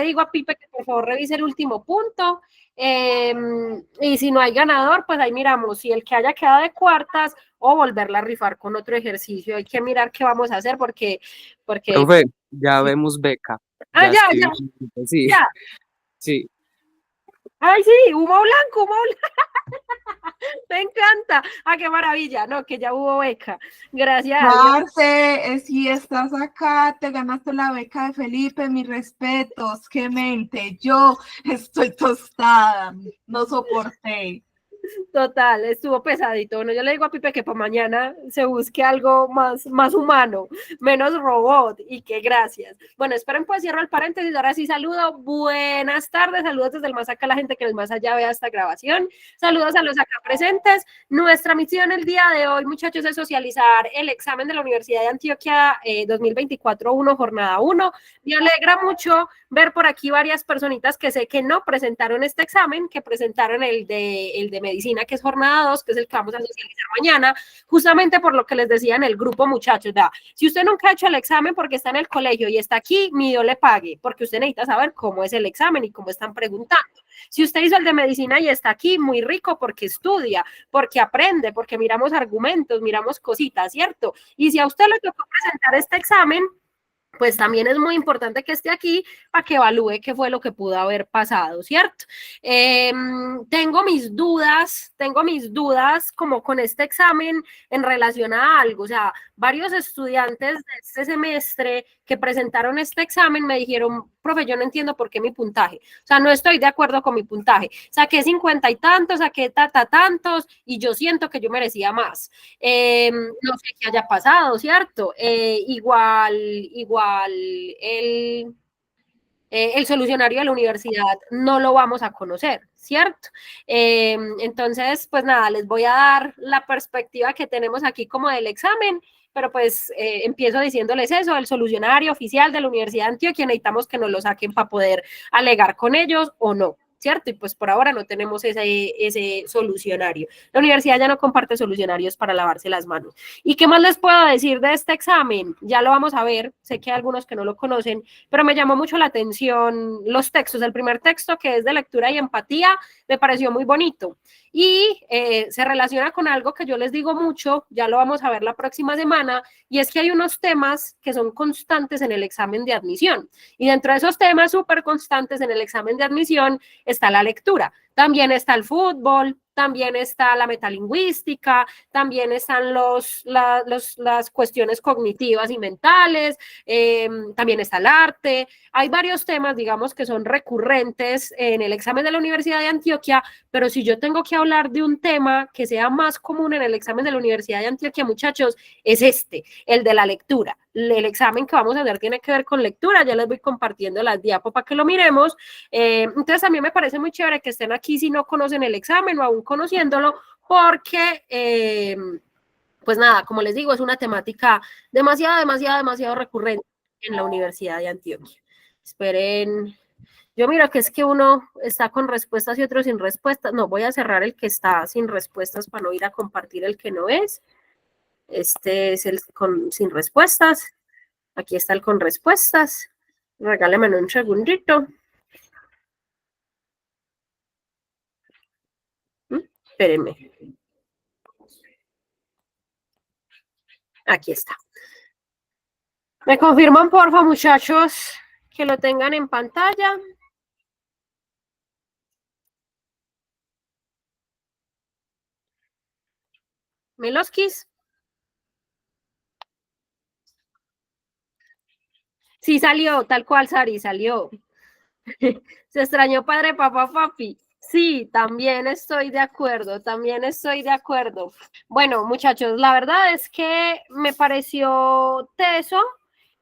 digo a Pipe que por favor revise el último punto. Y si no hay ganador, pues ahí miramos si el que haya quedado de cuartas o volverla a rifar con otro ejercicio. Hay que mirar qué vamos a hacer porque Profe, ya vemos beca. ya, Sí, ya. sí. Ay, sí, humo blanco, humo blanco. Me encanta. Ah, qué maravilla, no, que ya hubo beca. Gracias a Dios. Marce, si estás acá, te ganaste la beca de Felipe, mis respetos, qué mente, yo estoy tostada, no soporté. Total, estuvo pesadito. Bueno, yo le digo a Pipe que para mañana se busque algo más humano, menos robot y que gracias. Bueno, esperen, pues cierro el paréntesis. Ahora sí saludo. Buenas tardes, saludos desde el más acá a la gente que el más allá vea esta grabación. Saludos a los acá presentes. Nuestra misión el día de hoy, muchachos, es socializar el examen de la Universidad de Antioquia 2024-1, jornada 1. Me alegra mucho ver por aquí varias personitas que sé que no presentaron este examen, que presentaron el de medicina, que es jornada 2, que es el que vamos a socializar mañana, justamente por lo que les decía en el grupo, muchachos, da, si usted nunca ha hecho el examen porque está en el colegio y está aquí, mi Dios le pague, porque usted necesita saber cómo es el examen y cómo están preguntando. Si usted hizo el de medicina y está aquí, muy rico porque estudia, porque aprende, porque miramos argumentos, miramos cositas, ¿cierto? Y si a usted le tocó presentar este examen, pues también es muy importante que esté aquí para que evalúe qué fue lo que pudo haber pasado, ¿cierto? Tengo mis dudas como con este examen en relación a algo, o sea, varios estudiantes de este semestre que presentaron este examen me dijeron, profe, yo no entiendo por qué mi puntaje, o sea, no estoy de acuerdo con mi puntaje, saqué 50 y tantos, saqué tantos, y yo siento que yo merecía más. No sé qué haya pasado, ¿cierto? Igual el solucionario de la universidad no lo vamos a conocer, ¿cierto? Entonces, pues nada, les voy a dar la perspectiva que tenemos aquí como del examen, pero pues empiezo diciéndoles eso, el solucionario oficial de la Universidad de Antioquia, necesitamos que nos lo saquen para poder alegar con ellos o no, ¿cierto? Y pues por ahora no tenemos ese solucionario. La universidad ya no comparte solucionarios para lavarse las manos. ¿Y qué más les puedo decir de este examen? Ya lo vamos a ver, sé que hay algunos que no lo conocen, pero me llamó mucho la atención los textos. El primer texto, que es de lectura y empatía, me pareció muy bonito. Y se relaciona con algo que yo les digo mucho, ya lo vamos a ver la próxima semana, y es que hay unos temas que son constantes en el examen de admisión. Y dentro de esos temas súper constantes en el examen de admisión está la lectura. También está el fútbol, también está la metalingüística, también están las cuestiones cognitivas y mentales, también está el arte. Hay varios temas, digamos, que son recurrentes en el examen de la Universidad de Antioquia, pero si yo tengo que hablar de un tema que sea más común en el examen de la Universidad de Antioquia, muchachos, es el de la lectura. El examen que vamos a hacer tiene que ver con lectura, ya les voy compartiendo las diapos para que lo miremos. Entonces a mí me parece muy chévere que estén aquí si no conocen el examen o aún conociéndolo, porque pues nada, como les digo, es una temática demasiado recurrente en la Universidad de Antioquia. Esperen, yo miro que es que uno está con respuestas y otro sin respuestas. No, voy a cerrar el que está sin respuestas para no ir a compartir el que no es. Este es el sin respuestas. Aquí está el con respuestas. Regálame un segundito. Espérenme. Aquí está. ¿Me confirman, porfa, muchachos, que lo tengan en pantalla? ¿Meloskis? Sí salió, tal cual, Sari, salió. Se extrañó padre, papá, papi. Sí, también estoy de acuerdo, también estoy de acuerdo. Bueno, muchachos, la verdad es que me pareció teso,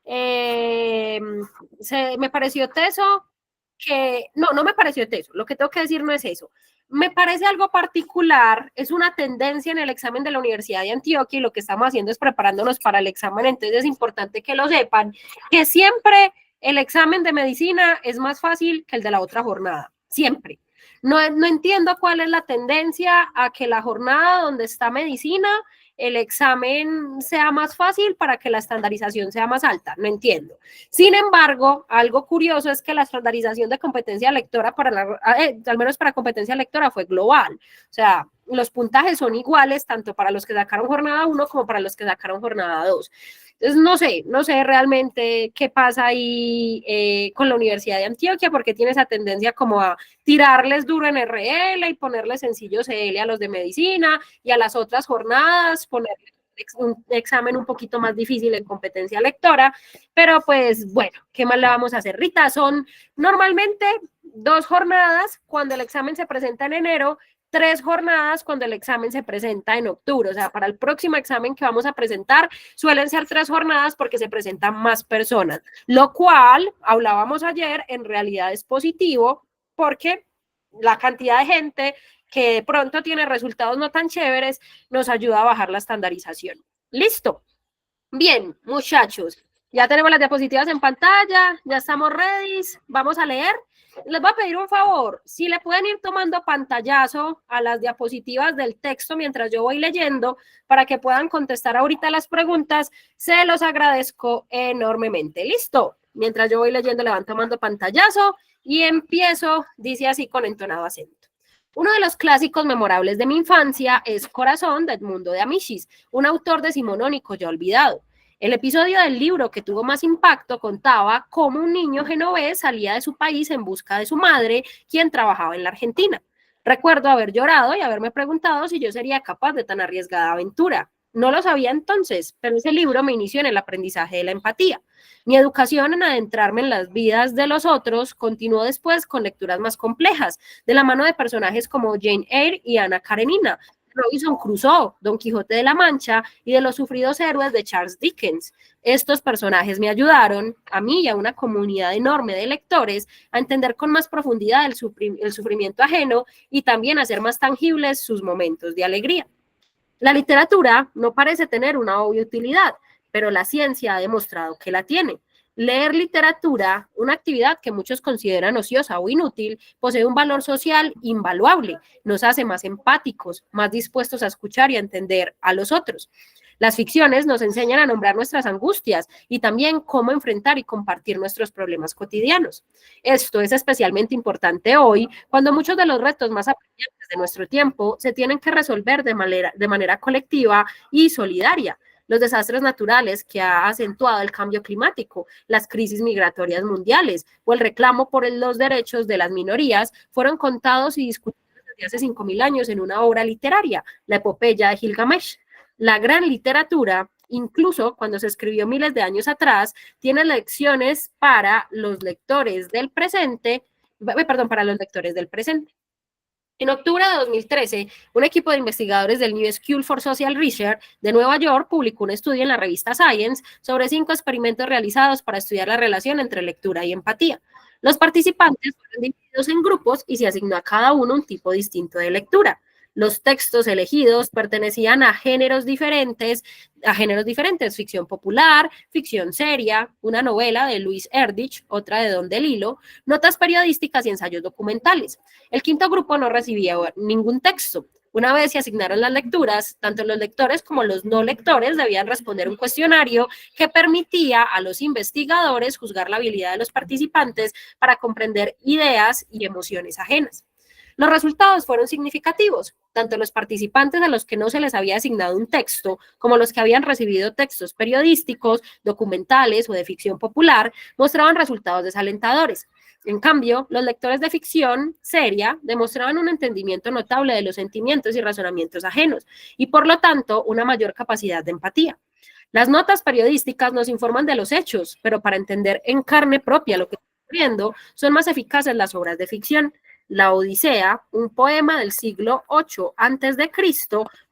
me pareció teso que, no me pareció teso, lo que tengo que decir no es eso. Me parece algo particular, es una tendencia en el examen de la Universidad de Antioquia y lo que estamos haciendo es preparándonos para el examen, entonces es importante que lo sepan, que siempre el examen de medicina es más fácil que el de la otra jornada, siempre. No entiendo cuál es la tendencia a que la jornada donde está medicina el examen sea más fácil para que la estandarización sea más alta, no entiendo. Sin embargo, algo curioso es que la estandarización de competencia lectora, al menos para competencia lectora, fue global. O sea, los puntajes son iguales tanto para los que sacaron jornada 1 como para los que sacaron jornada 2. Entonces, no sé realmente qué pasa ahí con la Universidad de Antioquia, porque tiene esa tendencia como a tirarles duro en RL y ponerles sencillo CL a los de medicina y a las otras jornadas ponerles un examen un poquito más difícil en competencia lectora, pero pues bueno, ¿qué más le vamos a hacer? Rita, son normalmente 2 jornadas cuando el examen se presenta en enero, 3 jornadas cuando el examen se presenta en octubre. O sea, para el próximo examen que vamos a presentar suelen ser 3 jornadas porque se presentan más personas, lo cual, hablábamos ayer, en realidad es positivo porque la cantidad de gente que de pronto tiene resultados no tan chéveres nos ayuda a bajar la estandarización. ¿Listo? Bien, muchachos, ya tenemos las diapositivas en pantalla, ya estamos ready, vamos a leer. Les voy a pedir un favor, si le pueden ir tomando pantallazo a las diapositivas del texto mientras yo voy leyendo para que puedan contestar ahorita las preguntas, se los agradezco enormemente. ¿Listo? Mientras yo voy leyendo le van tomando pantallazo y empiezo, dice así con entonado acento. Uno de los clásicos memorables de mi infancia es Corazón de Edmundo de Amicis, un autor decimonónico ya olvidado. El episodio del libro que tuvo más impacto contaba cómo un niño genovés salía de su país en busca de su madre, quien trabajaba en la Argentina. Recuerdo haber llorado y haberme preguntado si yo sería capaz de tan arriesgada aventura. No lo sabía entonces, pero ese libro me inició en el aprendizaje de la empatía. Mi educación en adentrarme en las vidas de los otros continuó después con lecturas más complejas, de la mano de personajes como Jane Eyre y Ana Karenina, Robinson Crusoe, Don Quijote de la Mancha y de los sufridos héroes de Charles Dickens. Estos personajes me ayudaron, a mí y a una comunidad enorme de lectores, a entender con más profundidad el sufrimiento ajeno y también a hacer más tangibles sus momentos de alegría. La literatura no parece tener una obvia utilidad, pero la ciencia ha demostrado que la tiene. Leer literatura, una actividad que muchos consideran ociosa o inútil, posee un valor social invaluable. Nos hace más empáticos, más dispuestos a escuchar y a entender a los otros. Las ficciones nos enseñan a nombrar nuestras angustias y también cómo enfrentar y compartir nuestros problemas cotidianos. Esto es especialmente importante hoy, cuando muchos de los retos más apremiantes de nuestro tiempo se tienen que resolver de manera colectiva y solidaria. Los desastres naturales que ha acentuado el cambio climático, las crisis migratorias mundiales o el reclamo por los derechos de las minorías fueron contados y discutidos desde hace 5.000 años en una obra literaria, la epopeya de Gilgamesh. La gran literatura, incluso cuando se escribió miles de años atrás, tiene lecciones para los lectores del presente, para los lectores del presente. En octubre de 2013, un equipo de investigadores del New School for Social Research de Nueva York publicó un estudio en la revista Science sobre 5 experimentos realizados para estudiar la relación entre lectura y empatía. Los participantes fueron divididos en grupos y se asignó a cada uno un tipo distinto de lectura. Los textos elegidos pertenecían a géneros diferentes, ficción popular, ficción seria, una novela de Luis Erdich, otra de Don DeLillo, notas periodísticas y ensayos documentales. El quinto grupo no recibía ningún texto. Una vez se asignaron las lecturas, tanto los lectores como los no lectores debían responder un cuestionario que permitía a los investigadores juzgar la habilidad de los participantes para comprender ideas y emociones ajenas. Los resultados fueron significativos. Tanto los participantes a los que no se les había asignado un texto, como los que habían recibido textos periodísticos, documentales o de ficción popular, mostraban resultados desalentadores. En cambio, los lectores de ficción seria demostraban un entendimiento notable de los sentimientos y razonamientos ajenos, y por lo tanto, una mayor capacidad de empatía. Las notas periodísticas nos informan de los hechos, pero para entender en carne propia lo que está ocurriendo, son más eficaces las obras de ficción. La Odisea, un poema del siglo VIII a.C.,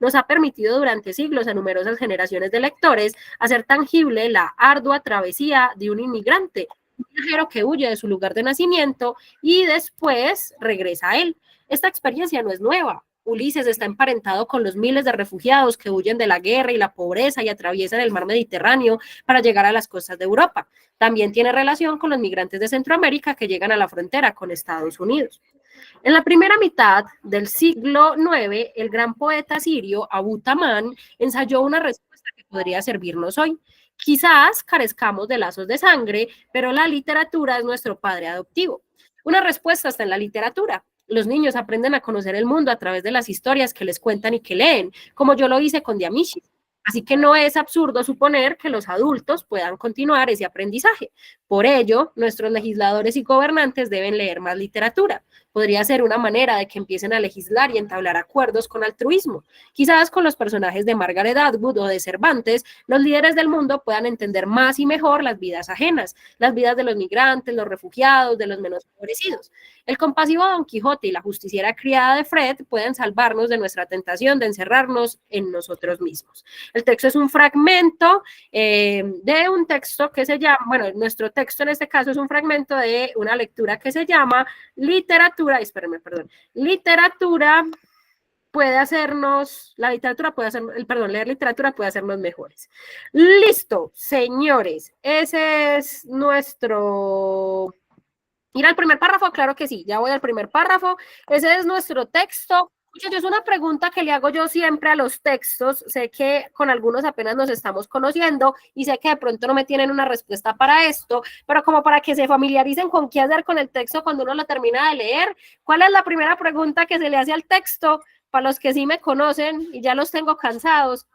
nos ha permitido durante siglos a numerosas generaciones de lectores hacer tangible la ardua travesía de un inmigrante, un viajero que huye de su lugar de nacimiento y después regresa a él. Esta experiencia no es nueva. Ulises está emparentado con los miles de refugiados que huyen de la guerra y la pobreza y atraviesan el mar Mediterráneo para llegar a las costas de Europa. También tiene relación con los migrantes de Centroamérica que llegan a la frontera con Estados Unidos. En la primera mitad del siglo IX, el gran poeta sirio Abu Tamán ensayó una respuesta que podría servirnos hoy. Quizás carezcamos de lazos de sangre, pero la literatura es nuestro padre adoptivo. Una respuesta está en la literatura. Los niños aprenden a conocer el mundo a través de las historias que les cuentan y que leen, como yo lo hice con Diamishi. Así que no es absurdo suponer que los adultos puedan continuar ese aprendizaje. Por ello, nuestros legisladores y gobernantes deben leer más literatura. Podría ser una manera de que empiecen a legislar y entablar acuerdos con altruismo. Quizás con los personajes de Margaret Atwood o de Cervantes, los líderes del mundo puedan entender más y mejor las vidas ajenas, las vidas de los migrantes, los refugiados, de los menos favorecidos. El compasivo Don Quijote y la justiciera criada de Fred pueden salvarnos de nuestra tentación de encerrarnos en nosotros mismos. El texto es un fragmento de un texto que se llama, bueno, nuestro texto en este caso es un fragmento de una lectura que se llama literatura puede hacernos, la literatura puede hacer, perdón, leer literatura puede hacernos mejores. Listo, señores, ese es nuestro... ¿Ir al primer párrafo? Claro que sí, ya voy al primer párrafo. Ese es nuestro texto. Es una pregunta que le hago yo siempre a los textos. Sé que con algunos apenas nos estamos conociendo y sé que de pronto no me tienen una respuesta para esto, pero como para que se familiaricen con qué hacer con el texto cuando uno lo termina de leer. ¿Cuál es la primera pregunta que se le hace al texto? Para los que sí me conocen y ya los tengo cansados.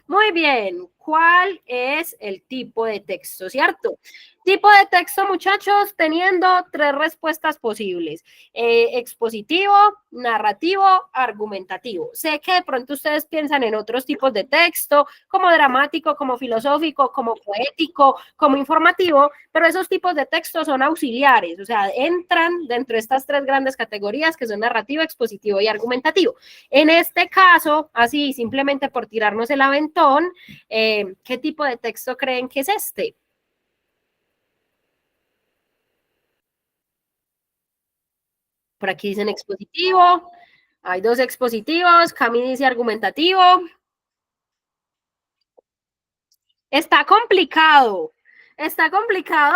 Muy bien, ¿cuál es el tipo de texto, cierto? Tipo de texto, muchachos, teniendo 3 respuestas posibles. Expositivo, narrativo, argumentativo. Sé que de pronto ustedes piensan en otros tipos de texto, como dramático, como filosófico, como poético, como informativo, pero esos tipos de texto son auxiliares, o sea, entran dentro de estas 3 grandes categorías que son narrativo, expositivo y argumentativo. En este caso, así, simplemente por tirarnos el aventón, ¿qué tipo de texto creen que es este? Por aquí dicen expositivo, hay 2 expositivos, Cami dice argumentativo. Está complicado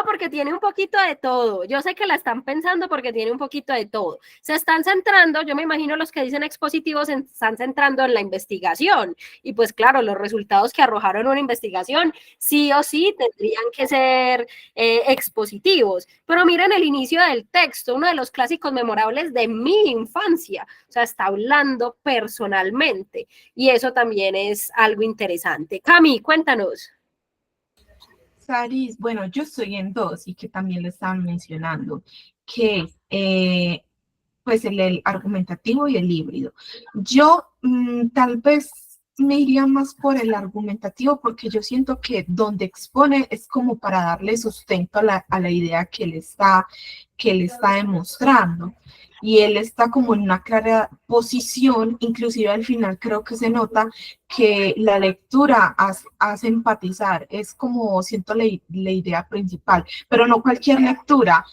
porque tiene un poquito de todo. Yo sé que la están pensando porque tiene un poquito de todo. Se están centrando, yo me imagino los que dicen expositivos se están centrando en la investigación. Y pues claro, los resultados que arrojaron una investigación sí o sí tendrían que ser expositivos. Pero miren el inicio del texto, uno de los clásicos memorables de mi infancia. O sea, está hablando personalmente. Y eso también es algo interesante. Cami, cuéntanos. Saris, bueno, yo estoy en 2 y que también le estaban mencionando, que pues el argumentativo y el híbrido. Yo tal vez me iría más por el argumentativo porque yo siento que donde expone es como para darle sustento a la idea que él está demostrando. Y él está como en una clara posición, inclusive al final creo que se nota que la lectura hace empatizar, es como siento la idea principal, pero no cualquier lectura,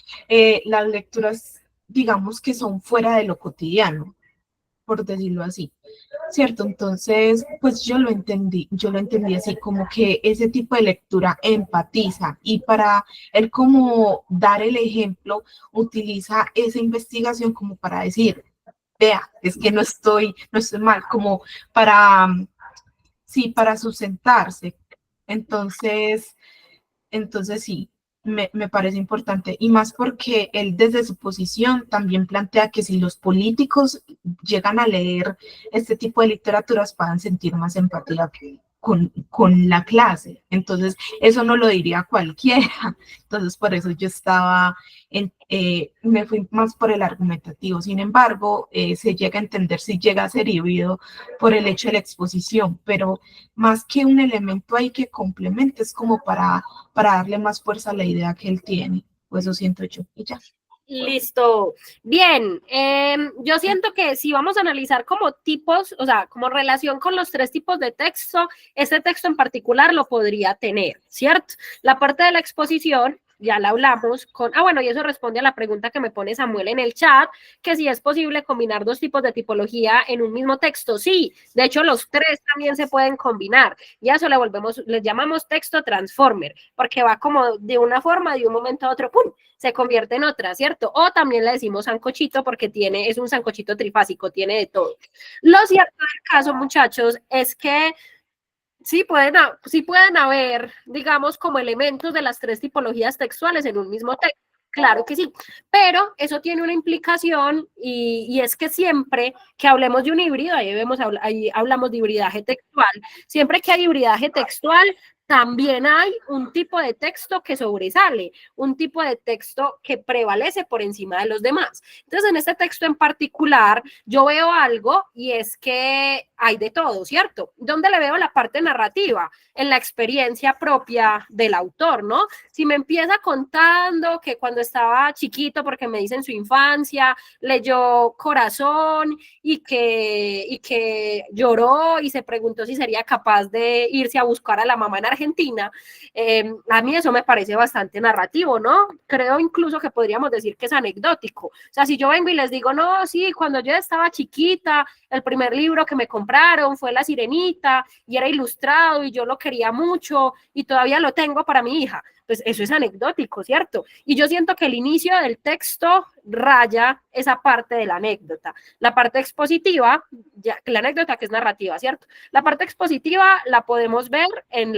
las lecturas digamos que son fuera de lo cotidiano, por decirlo así, ¿cierto? Entonces, pues yo lo entendí así, como que ese tipo de lectura empatiza y para él como dar el ejemplo, utiliza esa investigación como para decir, vea, es que no estoy mal, como para, sí, para sustentarse. Entonces sí, me parece importante y más porque él desde su posición también plantea que si los políticos llegan a leer este tipo de literaturas puedan sentir más empatía con la clase. Entonces, eso no lo diría cualquiera. Entonces, por eso yo me fui más por el argumentativo. Sin embargo, se llega a entender si llega a ser híbrido por el hecho de la exposición, pero más que un elemento ahí que complemente, es como para darle más fuerza a la idea que él tiene. Pues eso siento yo. Y ya. Listo. Bien, yo siento que si vamos a analizar como tipos, o sea, como relación con los 3 tipos de texto, este texto en particular lo podría tener, ¿cierto? La parte de la exposición, ya la hablamos con, bueno, y eso responde a la pregunta que me pone Samuel en el chat, que si es posible combinar dos tipos de tipología en un mismo texto. Sí, de hecho los tres también se pueden combinar, y a eso les llamamos texto transformer, porque va como de una forma, de un momento a otro, ¡pum!, se convierte en otra, ¿cierto? O también le decimos sancochito porque es un sancochito trifásico, tiene de todo. Lo cierto del caso, muchachos, es que sí pueden haber, digamos, como elementos de las tres tipologías textuales en un mismo texto. Claro que sí, pero eso tiene una implicación y es que siempre que hablemos de un híbrido, ahí hablamos de hibridaje textual, siempre que hay hibridaje textual, también hay un tipo de texto que sobresale, un tipo de texto que prevalece por encima de los demás. Entonces, en este texto en particular, yo veo algo y es que hay de todo, ¿cierto? ¿Dónde le veo la parte narrativa? En la experiencia propia del autor, ¿no? Si me empieza contando que cuando estaba chiquito, porque me dice en su infancia, leyó Corazón y que lloró y se preguntó si sería capaz de irse a buscar a la mamá en Argentina, a mí eso me parece bastante narrativo, ¿no? Creo incluso que podríamos decir que es anecdótico. O sea, si yo vengo y les digo, no, sí, cuando yo estaba chiquita, el primer libro que me compraron fue La Sirenita y era ilustrado y yo lo quería mucho y todavía lo tengo para mi hija, pues eso es anecdótico, ¿cierto? Y yo siento que el inicio del texto raya esa parte de la anécdota. La parte expositiva, la anécdota que es narrativa, ¿cierto? La parte expositiva la podemos ver en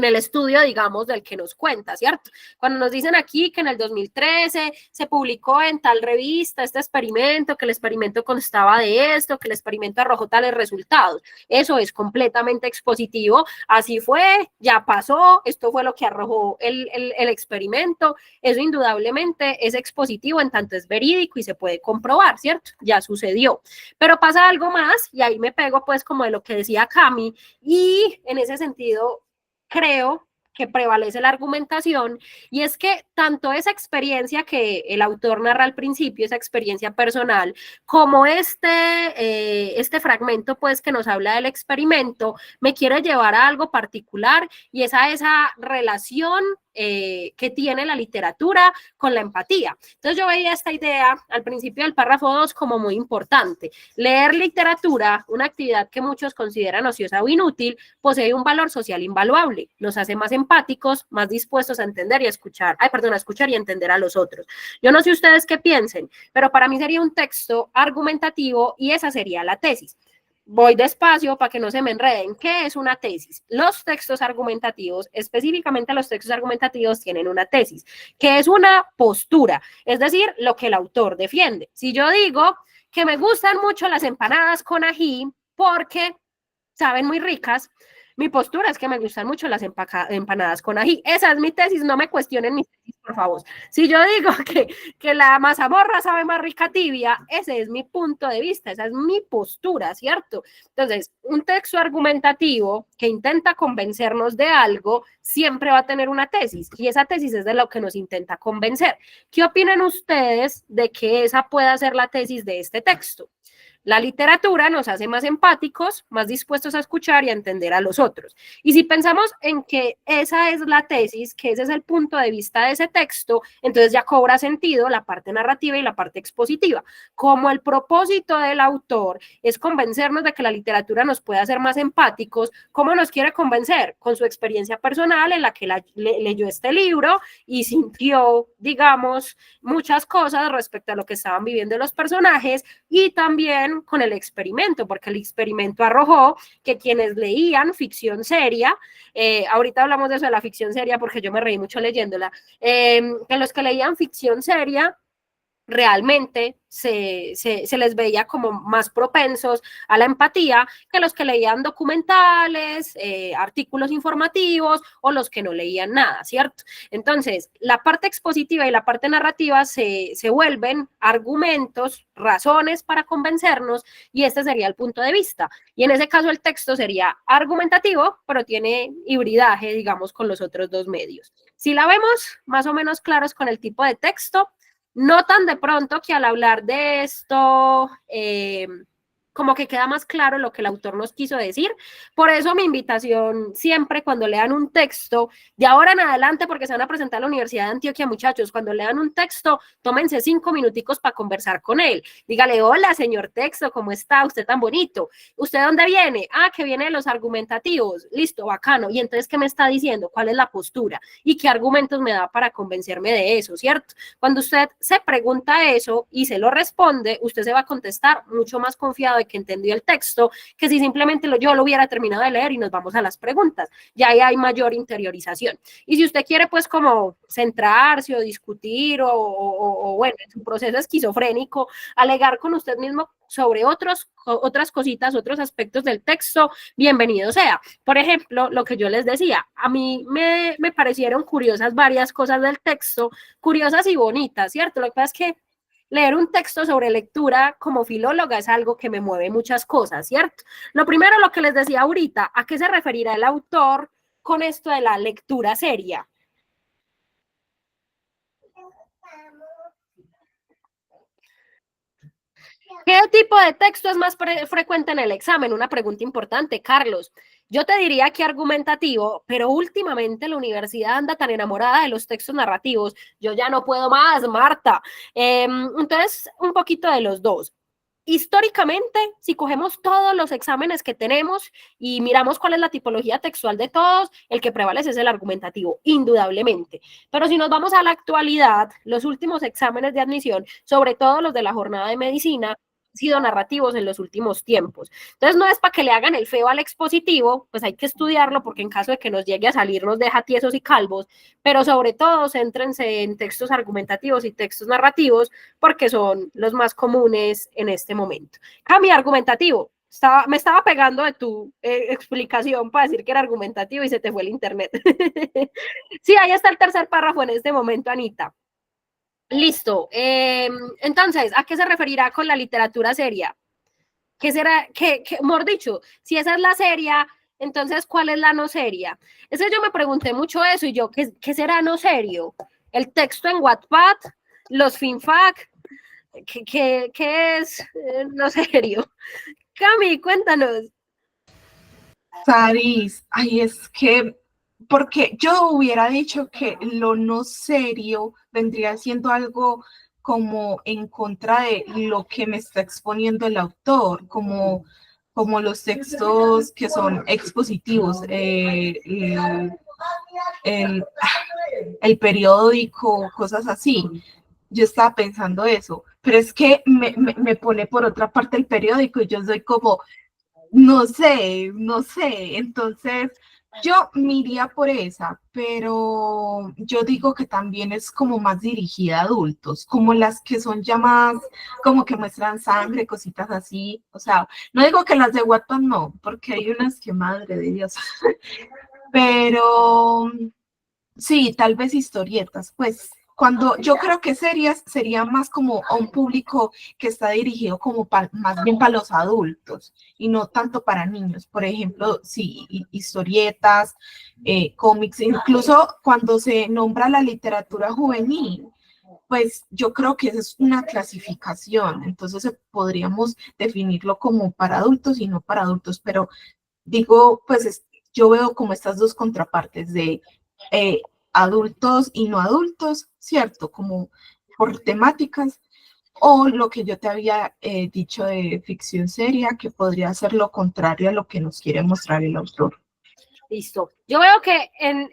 el estudio, digamos, del que nos cuenta, ¿cierto? Cuando nos dicen aquí que en el 2013 se publicó en tal revista este experimento, que el experimento constaba de esto, que el experimento arrojó tales resultados, eso es completamente expositivo, así fue, ya pasó, esto fue lo que arrojó el experimento, eso indudablemente es expositivo en tanto es verídico y se puede comprobar, ¿cierto? Ya sucedió. Pero pasa algo más, y ahí me pego pues como de lo que decía Cami, y en ese sentido creo que prevalece la argumentación, y es que tanto esa experiencia que el autor narra al principio, esa experiencia personal, como este fragmento pues que nos habla del experimento, me quiere llevar a algo particular, y es a esa relación que tiene la literatura con la empatía. Entonces yo veía esta idea al principio del párrafo 2 como muy importante. Leer literatura, una actividad que muchos consideran ociosa o inútil, posee un valor social invaluable, nos hace más empáticos, más dispuestos a entender y a escuchar y entender a los otros. Yo no sé ustedes qué piensen, pero para mí sería un texto argumentativo y esa sería la tesis. Voy despacio para que no se me enreden. ¿Qué es una tesis? Los textos argumentativos, específicamente los textos argumentativos, tienen una tesis, que es una postura, es decir, lo que el autor defiende. Si yo digo que me gustan mucho las empanadas con ají porque saben muy ricas, mi postura es que me gustan mucho las empanadas con ají. Esa es mi tesis, no me cuestionen mi tesis, por favor. Si yo digo que la mazamorra sabe más rica tibia, ese es mi punto de vista, esa es mi postura, ¿cierto? Entonces, un texto argumentativo que intenta convencernos de algo siempre va a tener una tesis, y esa tesis es de lo que nos intenta convencer. ¿Qué opinan ustedes de que esa pueda ser la tesis de este texto? La literatura nos hace más empáticos, más dispuestos a escuchar y a entender a los otros. Y si pensamos en que esa es la tesis, que ese es el punto de vista de ese texto, entonces ya cobra sentido la parte narrativa y la parte expositiva. Como el propósito del autor es convencernos de que la literatura nos puede hacer más empáticos, ¿cómo nos quiere convencer? Con su experiencia personal en la que leyó este libro y sintió, digamos, muchas cosas respecto a lo que estaban viviendo los personajes, y también con el experimento, porque el experimento arrojó que quienes leían ficción seria, ahorita hablamos de eso de la ficción seria porque yo me reí mucho leyéndola, que los que leían ficción seria realmente se les veía como más propensos a la empatía que los que leían documentales, artículos informativos o los que no leían nada, ¿cierto? Entonces, la parte expositiva y la parte narrativa se vuelven argumentos, razones para convencernos, y este sería el punto de vista. Y en ese caso el texto sería argumentativo, pero tiene hibridaje, digamos, con los otros dos medios. Si la vemos más o menos claros con el tipo de texto, notan de pronto que al hablar de esto, como que queda más claro lo que el autor nos quiso decir. Por eso mi invitación siempre cuando lean un texto, de ahora en adelante, porque se van a presentar a la Universidad de Antioquia, muchachos, cuando lean un texto, tómense 5 minuticos para conversar con él. Dígale, hola, señor texto, ¿cómo está? Usted tan bonito. ¿Usted de dónde viene? Ah, que viene de los argumentativos. Listo, bacano. Y entonces, ¿qué me está diciendo? ¿Cuál es la postura? ¿Y qué argumentos me da para convencerme de eso, cierto? Cuando usted se pregunta eso y se lo responde, usted se va a contestar mucho más confiado de que entendió el texto, que si simplemente yo lo hubiera terminado de leer y nos vamos a las preguntas. Ya ahí hay mayor interiorización. Y si usted quiere pues como centrarse o discutir o bueno, en su proceso esquizofrénico, alegar con usted mismo sobre otras cositas, otros aspectos del texto, bienvenido sea. Por ejemplo, lo que yo les decía, a mí me parecieron curiosas varias cosas del texto, curiosas y bonitas, ¿cierto? Lo que pasa es que leer un texto sobre lectura como filóloga es algo que me mueve muchas cosas, ¿cierto? Lo primero, lo que les decía ahorita, ¿a qué se referirá el autor con esto de la lectura seria? ¿Qué tipo de texto es más frecuente en el examen? Una pregunta importante, Carlos. Yo te diría que argumentativo, pero últimamente la universidad anda tan enamorada de los textos narrativos. Yo ya no puedo más, Marta. Entonces, un poquito de los dos. Históricamente, si cogemos todos los exámenes que tenemos y miramos cuál es la tipología textual de todos, el que prevalece es el argumentativo, indudablemente. Pero si nos vamos a la actualidad, los últimos exámenes de admisión, sobre todo los de la jornada de medicina, sido narrativos en los últimos tiempos. Entonces no es para que le hagan el feo al expositivo, pues hay que estudiarlo porque en caso de que nos llegue a salir nos deja tiesos y calvos, pero sobre todo céntrense en textos argumentativos y textos narrativos porque son los más comunes en este momento. Cambio argumentativo. Me estaba pegando de tu explicación para decir que era argumentativo y se te fue el internet. Sí, ahí está el tercer párrafo en este momento, Anita. Listo. Entonces, ¿a qué se referirá con la literatura seria? ¿Qué será? Mejor dicho, si esa es la seria, entonces, ¿cuál es la no seria? Eso yo me pregunté mucho eso y yo, ¿qué será no serio? ¿El texto en Wattpad? ¿Los finfac? ¿Qué es no serio? Cami, cuéntanos. Saris, ay, es que, porque yo hubiera dicho que lo no serio vendría siendo algo como en contra de lo que me está exponiendo el autor, como los textos que son expositivos, el periódico, cosas así. Yo estaba pensando eso, pero es que me pone por otra parte el periódico y yo soy como, no sé, entonces yo me iría por esa, pero yo digo que también es como más dirigida a adultos, como las que son ya más, como que muestran sangre, cositas así, o sea, no digo que las de Wattpad no, porque hay unas que madre de Dios, pero sí, tal vez historietas, pues cuando yo creo que series sería más como a un público que está dirigido como más bien para los adultos y no tanto para niños. Por ejemplo, sí, historietas, cómics, incluso cuando se nombra la literatura juvenil, pues yo creo que esa es una clasificación, entonces podríamos definirlo como para adultos y no para adultos, pero digo, pues yo veo como estas dos contrapartes de adultos y no adultos, ¿cierto? Como por temáticas, o lo que yo te había dicho de ficción seria, que podría ser lo contrario a lo que nos quiere mostrar el autor. Listo. Yo veo que en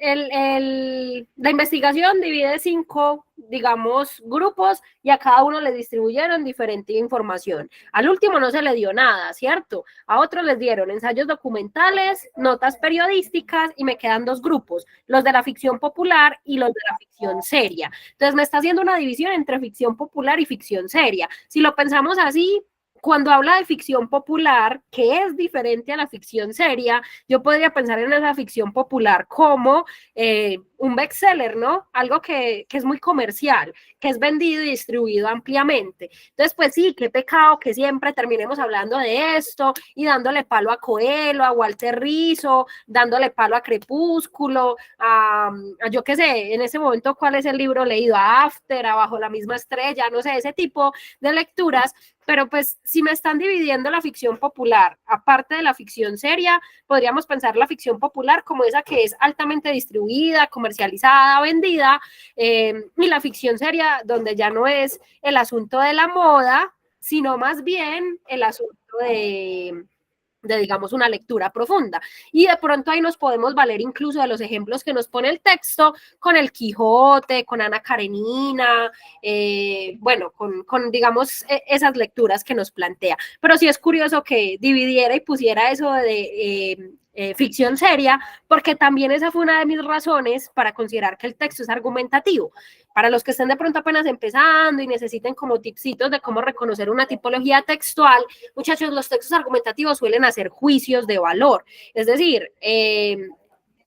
la investigación divide 5, digamos, grupos y a cada uno le distribuyeron diferente información. Al último no se le dio nada, ¿cierto? A otros les dieron ensayos documentales, notas periodísticas y me quedan 2 grupos, los de la ficción popular y los de la ficción seria. Entonces me está haciendo una división entre ficción popular y ficción seria. Si lo pensamos así, cuando habla de ficción popular, que es diferente a la ficción seria, yo podría pensar en esa ficción popular como un bestseller, ¿no? Algo que es muy comercial, que es vendido y distribuido ampliamente. Entonces, pues sí, qué pecado que siempre terminemos hablando de esto y dándole palo a Coelho, a Walter Rizzo, dándole palo a Crepúsculo, a yo qué sé, en ese momento, ¿cuál es el libro leído? A After, a Bajo la misma estrella, no sé, ese tipo de lecturas, pero pues si me están dividiendo la ficción popular, aparte de la ficción seria, podríamos pensar la ficción popular como esa que es altamente distribuida, comercializada, vendida, y la ficción seria donde ya no es el asunto de la moda, sino más bien el asunto de, digamos, una lectura profunda. Y de pronto ahí nos podemos valer incluso de los ejemplos que nos pone el texto con el Quijote, con Ana Karenina, bueno, con digamos, esas lecturas que nos plantea. Pero sí es curioso que dividiera y pusiera eso de ficción seria, porque también esa fue una de mis razones para considerar que el texto es argumentativo. Para los que estén de pronto apenas empezando y necesiten como tipsitos de cómo reconocer una tipología textual, muchachos, los textos argumentativos suelen hacer juicios de valor, es decir,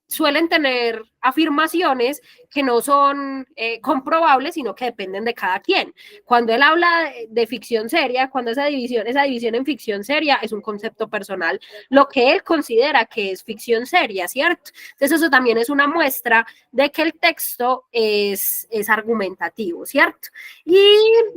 suelen tener afirmaciones que no son comprobables, sino que dependen de cada quien. Cuando él habla de ficción seria, cuando esa división en ficción seria es un concepto personal, lo que él considera que es ficción seria, ¿cierto? Entonces eso también es una muestra de que el texto es argumentativo, ¿cierto? Y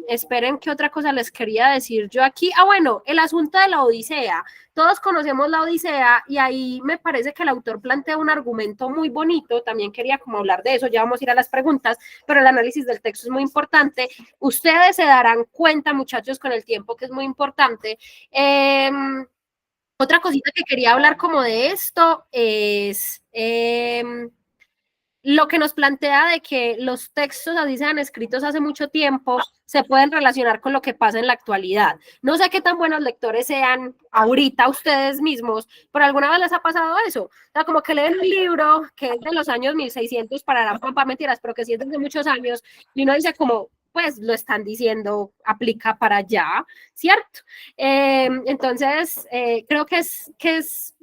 esperen qué otra cosa les quería decir yo aquí. Ah, bueno, el asunto de la Odisea. Todos conocemos la Odisea y ahí me parece que el autor plantea un argumento muy bonito. También quería como hablar de eso, ya vamos a ir a las preguntas, pero el análisis del texto es muy importante. Ustedes se darán cuenta, muchachos, con el tiempo que es muy importante. Otra cosita que quería hablar como de esto es lo que nos plantea de que los textos, así sean escritos hace mucho tiempo, se pueden relacionar con lo que pasa en la actualidad. No sé qué tan buenos lectores sean ahorita ustedes mismos, pero alguna vez les ha pasado eso. O sea, como que leen un libro que es de los años 1600 para la pampa, mentiras, pero que sí es de muchos años, y uno dice como, pues lo están diciendo, aplica para allá, ¿cierto? Entonces, creo que es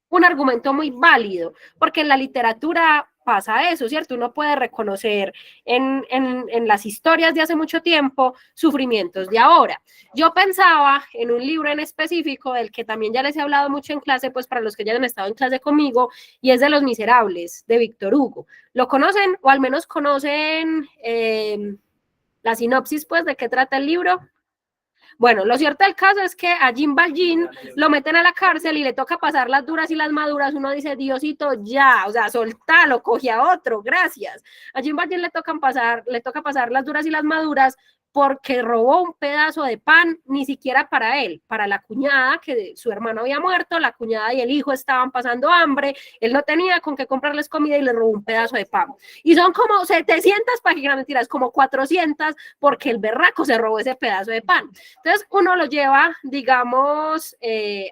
un argumento muy válido, porque en la literatura pasa eso, ¿cierto? Uno puede reconocer en las historias de hace mucho tiempo sufrimientos de ahora. Yo pensaba en un libro en específico, del que también ya les he hablado mucho en clase, pues para los que ya han estado en clase conmigo, y es de Los Miserables, de Víctor Hugo. ¿Lo conocen? O al menos conocen la sinopsis, pues, de qué trata el libro. Bueno, lo cierto del caso es que a Jean Valjean lo meten a la cárcel y le toca pasar las duras y las maduras. Uno dice, Diosito, ya, o sea, soltalo, coge a otro, gracias. A Jean Valjean le toca pasar las duras y las maduras porque robó un pedazo de pan, ni siquiera para él, para la cuñada, que su hermano había muerto, la cuñada y el hijo estaban pasando hambre, él no tenía con qué comprarles comida y le robó un pedazo de pan. Y son como 700 páginas, mentiras, como 400, porque el berraco se robó ese pedazo de pan. Entonces uno lo lleva, digamos,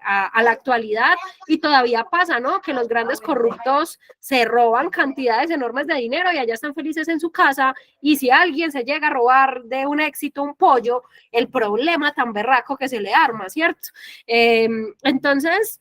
a la actualidad y todavía pasa, ¿no? Que los grandes corruptos se roban cantidades enormes de dinero y allá están felices en su casa, y si alguien se llega a robar de un éxito un pollo, el problema tan berraco que se le arma, ¿cierto? Entonces,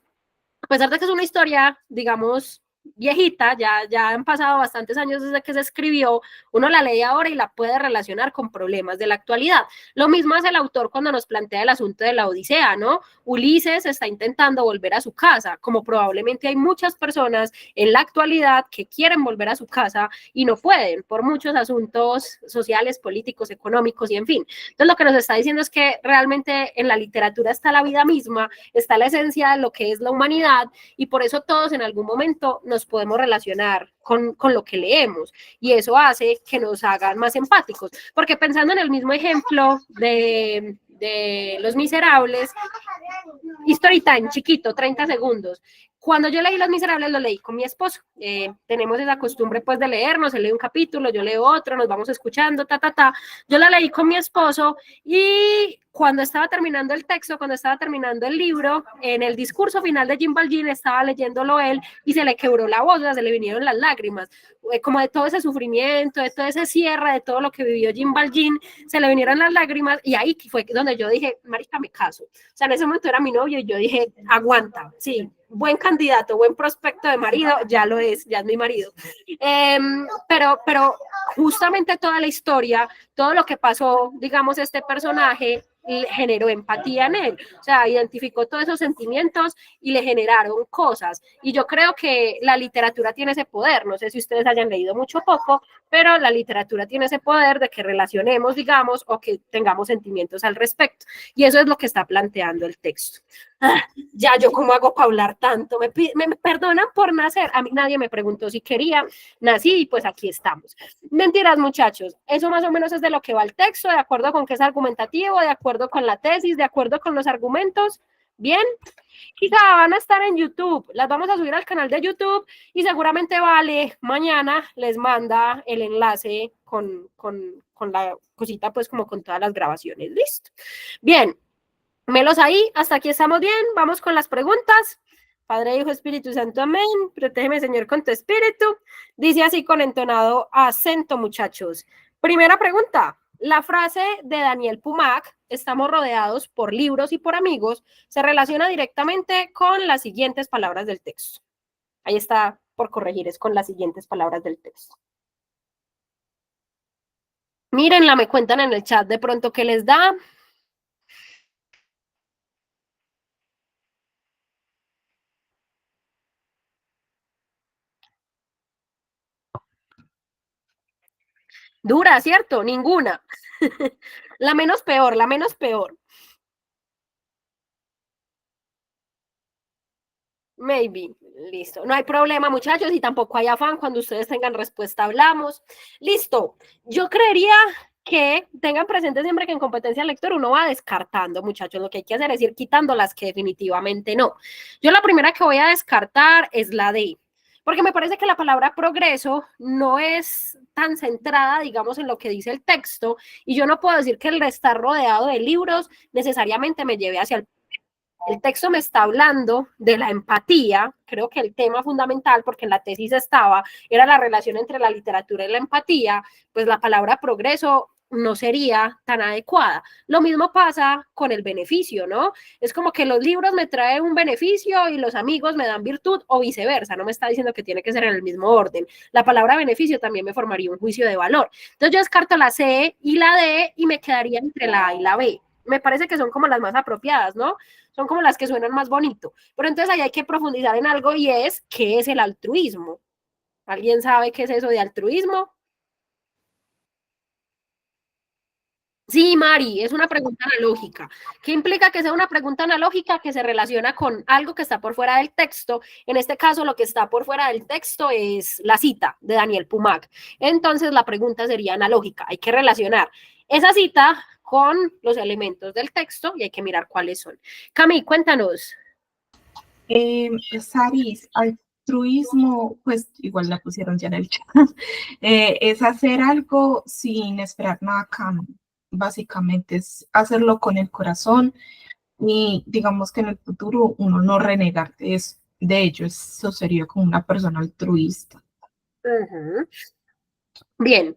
a pesar de que es una historia, digamos, viejita, ya han pasado bastantes años desde que se escribió, uno la lee ahora y la puede relacionar con problemas de la actualidad. Lo mismo hace el autor cuando nos plantea el asunto de la Odisea, ¿no? Ulises está intentando volver a su casa, como probablemente hay muchas personas en la actualidad que quieren volver a su casa y no pueden por muchos asuntos sociales, políticos, económicos y en fin. Entonces lo que nos está diciendo es que realmente en la literatura está la vida misma, está la esencia de lo que es la humanidad, y por eso todos en algún momento nos podemos relacionar con lo que leemos, y eso hace que nos hagan más empáticos, porque pensando en el mismo ejemplo de Los Miserables, story time, chiquito, 30 segundos. Cuando yo leí Los Miserables, lo leí con mi esposo. Tenemos esa costumbre, pues, de leernos. Él lee un capítulo, yo leo otro, nos vamos escuchando, Yo la leí con mi esposo y cuando estaba terminando el texto, cuando estaba terminando el libro, en el discurso final de Jean Valjean, estaba leyéndolo él y se le quebró la voz, o sea, se le vinieron las lágrimas, como de todo ese sufrimiento, de todo ese cierre, de todo lo que vivió Jean Valjean, se le vinieron las lágrimas, y ahí fue donde yo dije, marica, me caso. O sea, en ese momento era mi novio y yo dije, aguanta, sí, buen candidato, buen prospecto de marido, ya lo es, ya es mi marido. Pero justamente toda la historia, todo lo que pasó, digamos, este personaje, generó empatía en él, o sea, identificó todos esos sentimientos y le generaron cosas. Y yo creo que la literatura tiene ese poder, no sé si ustedes hayan leído mucho o poco, pero la literatura tiene ese poder de que relacionemos, digamos, o que tengamos sentimientos al respecto. Y eso es lo que está planteando el texto. Ya yo cómo hago para hablar tanto, me perdonan por nacer, a mí nadie me preguntó si quería, nací y pues aquí estamos. Mentiras, muchachos, eso más o menos es de lo que va el texto, de acuerdo con que es argumentativo, de acuerdo con la tesis, de acuerdo con los argumentos. Bien, quizá van a estar en YouTube, las vamos a subir al canal de YouTube y seguramente Vale mañana les manda el enlace con la cosita, pues como con todas las grabaciones. Listo. Bien, melos ahí, hasta aquí estamos bien, vamos con las preguntas. Padre, Hijo, Espíritu Santo, amén. Protégeme, Señor, con tu espíritu. Dice así con entonado acento, muchachos. Primera pregunta. La frase de Daniel Pumac, estamos rodeados por libros y por amigos, se relaciona directamente con las siguientes palabras del texto. Ahí está por corregir, es con las siguientes palabras del texto. Mírenla, me cuentan en el chat de pronto qué les da. Dura, ¿cierto? Ninguna. La menos peor, la menos peor. Maybe, listo. No hay problema, muchachos, y tampoco hay afán. Cuando ustedes tengan respuesta, hablamos. Listo. Yo creería que tengan presente siempre que en competencia lectora uno va descartando, muchachos. Lo que hay que hacer es ir quitando las que definitivamente no. Yo la primera que voy a descartar es la D, porque me parece que la palabra progreso no es tan centrada, digamos, en lo que dice el texto, y yo no puedo decir que el estar rodeado de libros necesariamente me lleve hacia el texto me está hablando de la empatía, creo que el tema fundamental, porque en la tesis estaba, era la relación entre la literatura y la empatía, pues la palabra progreso no sería tan adecuada. Lo mismo pasa con el beneficio, ¿no? Es como que los libros me traen un beneficio y los amigos me dan virtud o viceversa, no me está diciendo que tiene que ser en el mismo orden. La palabra beneficio también me formaría un juicio de valor. Entonces yo descarto la C y la D y me quedaría entre la A y la B. Me parece que son como las más apropiadas, ¿no? Son como las que suenan más bonito. Pero entonces ahí hay que profundizar en algo y es, ¿qué es el altruismo? ¿Alguien sabe qué es eso de altruismo? Sí, Mari, es una pregunta analógica. ¿Qué implica que sea una pregunta analógica que se relaciona con algo que está por fuera del texto? En este caso, lo que está por fuera del texto es la cita de Daniel Pumac. Entonces, la pregunta sería analógica. Hay que relacionar esa cita con los elementos del texto y hay que mirar cuáles son. Cami, cuéntanos. Saris, altruismo, pues igual la pusieron ya en el chat, es hacer algo sin esperar nada a cambio. Básicamente es hacerlo con el corazón y digamos que en el futuro uno no renegar de ello, eso sería como una persona altruista. Bien,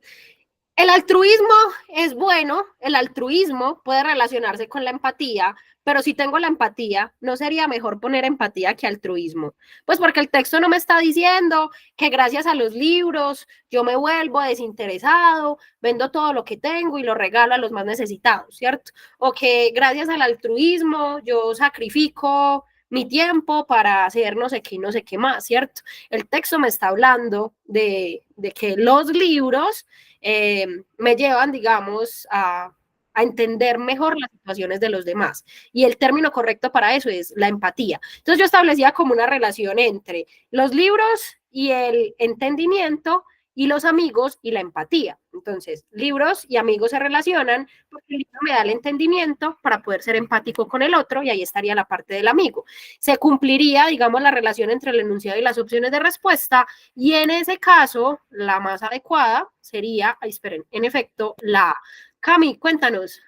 el altruismo es bueno, el altruismo puede relacionarse con la empatía, pero si tengo la empatía, ¿no sería mejor poner empatía que altruismo? Pues porque el texto no me está diciendo que gracias a los libros yo me vuelvo desinteresado, vendo todo lo que tengo y lo regalo a los más necesitados, ¿cierto? O que gracias al altruismo yo sacrifico mi tiempo para hacer no sé qué más, ¿cierto? El texto me está hablando de que los libros me llevan, digamos, a entender mejor las situaciones de los demás. Y el término correcto para eso es la empatía. Entonces yo establecía como una relación entre los libros y el entendimiento y los amigos y la empatía. Entonces, libros y amigos se relacionan porque el libro me da el entendimiento para poder ser empático con el otro y ahí estaría la parte del amigo. Se cumpliría, digamos, la relación entre el enunciado y las opciones de respuesta y en ese caso, la más adecuada sería, esperen, en efecto, la Cami, cuéntanos.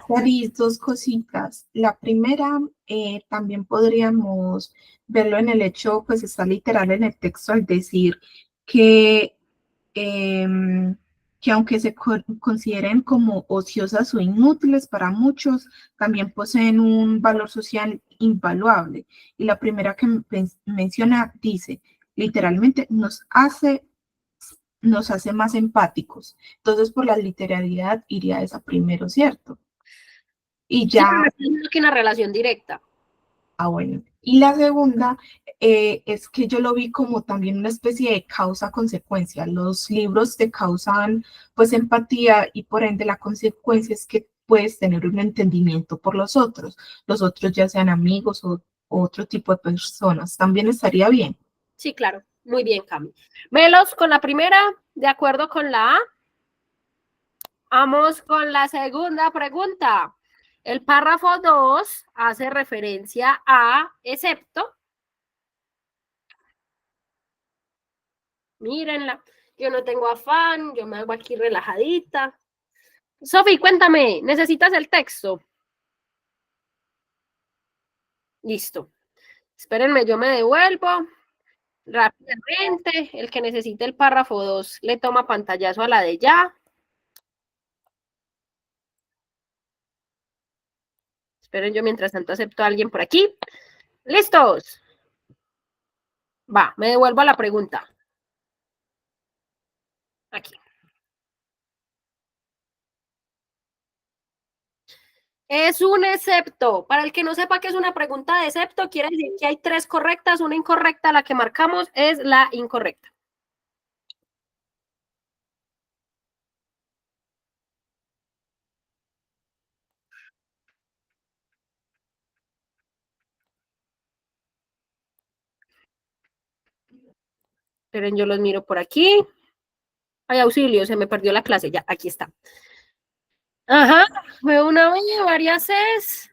Saris, dos cositas. La primera, también podríamos verlo en el hecho, pues está literal en el texto al decir que, que aunque se consideren como ociosas o inútiles para muchos, también poseen un valor social invaluable. Y la primera que menciona dice, literalmente nos hace más empáticos. Entonces, por la literalidad iría esa primero, ¿cierto? Y Sí, pero ya, me estoy diciendo que una relación directa. bueno. Y la segunda es que yo lo vi como también una especie de causa-consecuencia. Los libros te causan pues empatía y por ende la consecuencia es que puedes tener un entendimiento por los otros ya sean amigos o otro tipo de personas. También estaría bien. Sí, claro. Muy bien, Cami. Melos con la primera, de acuerdo con la A. Vamos con la segunda pregunta. El párrafo 2 hace referencia a excepto. Mírenla, yo no tengo afán, yo me hago aquí relajadita. Sofi, cuéntame, ¿necesitas el texto? Listo. Espérenme, yo me devuelvo rápidamente. El que necesite el párrafo 2 le toma pantallazo a la de ya. Esperen, yo mientras tanto acepto a alguien por aquí. ¿Listos? Va, me devuelvo a la pregunta. Aquí. Es un excepto. Para el que no sepa qué es una pregunta de excepto, quiere decir que hay 3 correctas, una incorrecta. La que marcamos es la incorrecta. Esperen, yo los miro por aquí. Ay, auxilio, se me perdió la clase. Ya, aquí está. Ajá, veo una B, varias Cs.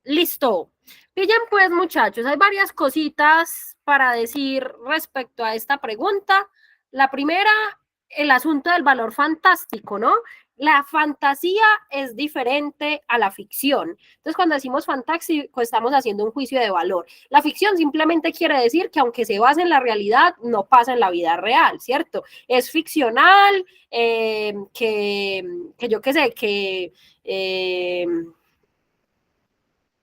Listo. Pillan pues, muchachos, hay varias cositas para decir respecto a esta pregunta. La primera, el asunto del valor fantástico, ¿no? La fantasía es diferente a la ficción. Entonces, cuando decimos fantástico, estamos haciendo un juicio de valor. La ficción simplemente quiere decir que aunque se base en la realidad, no pasa en la vida real, ¿cierto? Es ficcional, que yo qué sé, que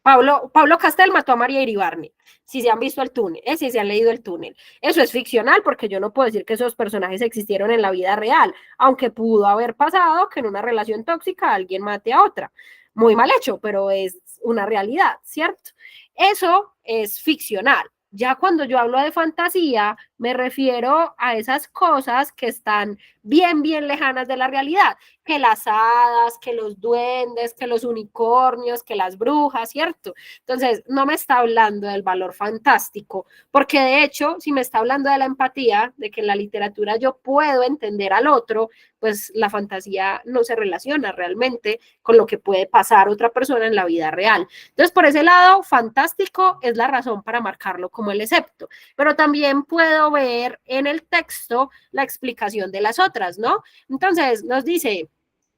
Pablo Castel mató a María Iribarne. Si se han visto el túnel, si se han leído el túnel. Eso es ficcional porque yo no puedo decir que esos personajes existieron en la vida real, aunque pudo haber pasado que en una relación tóxica alguien mate a otra. Muy mal hecho, pero es una realidad, ¿cierto? Eso es ficcional. Ya cuando yo hablo de fantasía, me refiero a esas cosas que están bien, bien lejanas de la realidad, que las hadas, que los duendes, que los unicornios, que las brujas, ¿cierto? Entonces, no me está hablando del valor fantástico, porque de hecho, si me está hablando de la empatía, de que en la literatura yo puedo entender al otro, pues la fantasía no se relaciona realmente con lo que puede pasar otra persona en la vida real. Entonces, por ese lado, fantástico es la razón para marcarlo como el excepto, pero también puedo ver en el texto la explicación de las otras, ¿no? Entonces, nos dice,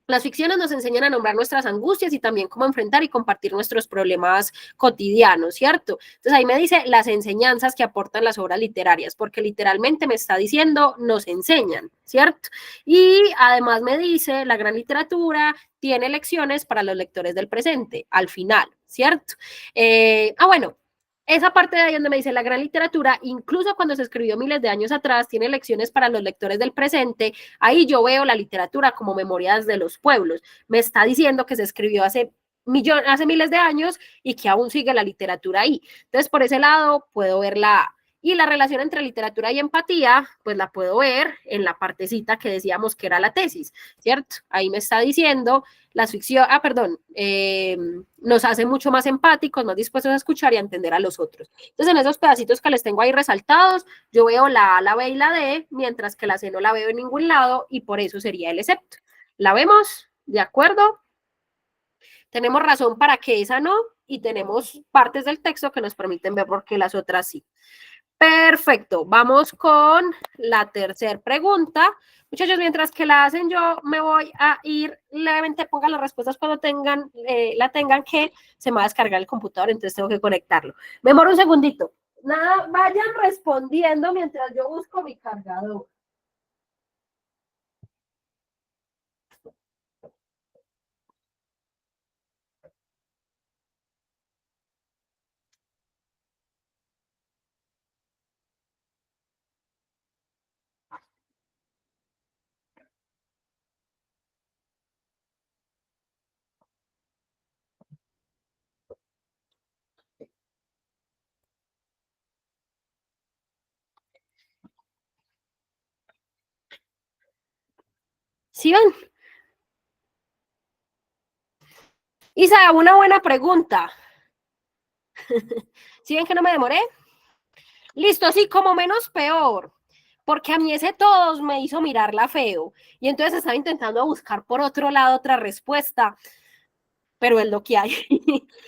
las ficciones nos enseñan a nombrar nuestras angustias y también cómo enfrentar y compartir nuestros problemas cotidianos, ¿cierto? Entonces ahí me dice las enseñanzas que aportan las obras literarias, porque literalmente me está diciendo nos enseñan, ¿cierto? Y además me dice la gran literatura tiene lecciones para los lectores del presente, al final, ¿cierto? Bueno, esa parte de ahí donde me dice la gran literatura, incluso cuando se escribió miles de años atrás, tiene lecciones para los lectores del presente. Ahí yo veo la literatura como memorias de los pueblos. Me está diciendo que se escribió hace miles de años y que aún sigue la literatura ahí. Entonces, por ese lado, puedo ver la... Y la relación entre literatura y empatía, pues la puedo ver en la partecita que decíamos que era la tesis, ¿cierto? Ahí me está diciendo las ficción, nos hace mucho más empáticos, más dispuestos a escuchar y a entender a los otros. Entonces, en esos pedacitos que les tengo ahí resaltados, yo veo la A, la B y la D, mientras que la C no la veo en ningún lado y por eso sería el excepto. ¿La vemos? ¿De acuerdo? Tenemos razón para que esa no y tenemos partes del texto que nos permiten ver por qué las otras sí. Perfecto, vamos con la tercera pregunta. Muchachos, mientras que la hacen, yo me voy a ir levemente, pongan las respuestas cuando la tengan, que se me va a descargar el computador, entonces tengo que conectarlo. Me demoro un segundito. Nada, vayan respondiendo mientras yo busco mi cargador. ¿Sí ven? Isa, una buena pregunta. ¿Sí ven que no me demoré? Listo, sí, como menos peor, porque a mí ese todos me hizo mirarla feo, y entonces estaba intentando buscar por otro lado otra respuesta, pero es lo que hay.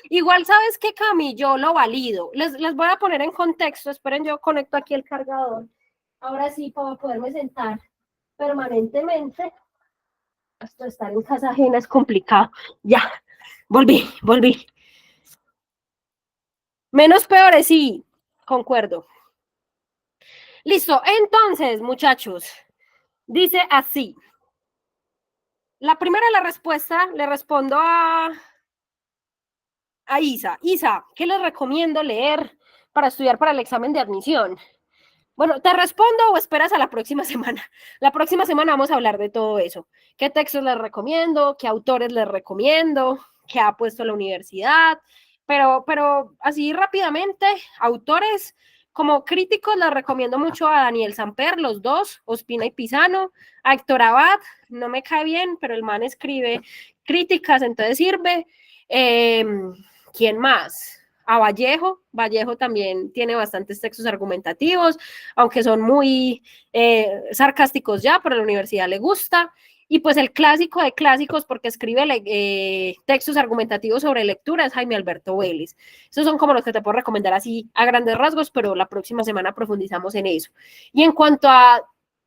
Igual, ¿sabes qué, Cami? Yo lo valido. Les voy a poner en contexto, esperen, yo conecto aquí el cargador. Ahora sí, para poderme sentar permanentemente. Esto de estar en casa ajena es complicado. Ya, volví. Menos peores, sí, concuerdo. Listo, entonces, muchachos, dice así. La primera la respuesta le respondo a Isa. Isa, ¿qué les recomiendo leer para estudiar para el examen de admisión? Bueno, ¿te respondo o esperas a la próxima semana? La próxima semana vamos a hablar de todo eso. ¿Qué textos les recomiendo? ¿Qué autores les recomiendo? ¿Qué ha puesto la universidad? Pero así rápidamente, autores como críticos les recomiendo mucho a Daniel Samper, los dos, Ospina y Pisano, a Héctor Abad, no me cae bien, pero el man escribe críticas, entonces sirve. ¿Quién más? A Vallejo también tiene bastantes textos argumentativos, aunque son muy sarcásticos ya, pero a la universidad le gusta. Y pues el clásico de clásicos, porque escribe textos argumentativos sobre lectura, es Jaime Alberto Vélez. Esos son como los que te puedo recomendar así a grandes rasgos, pero la próxima semana profundizamos en eso. Y en cuanto a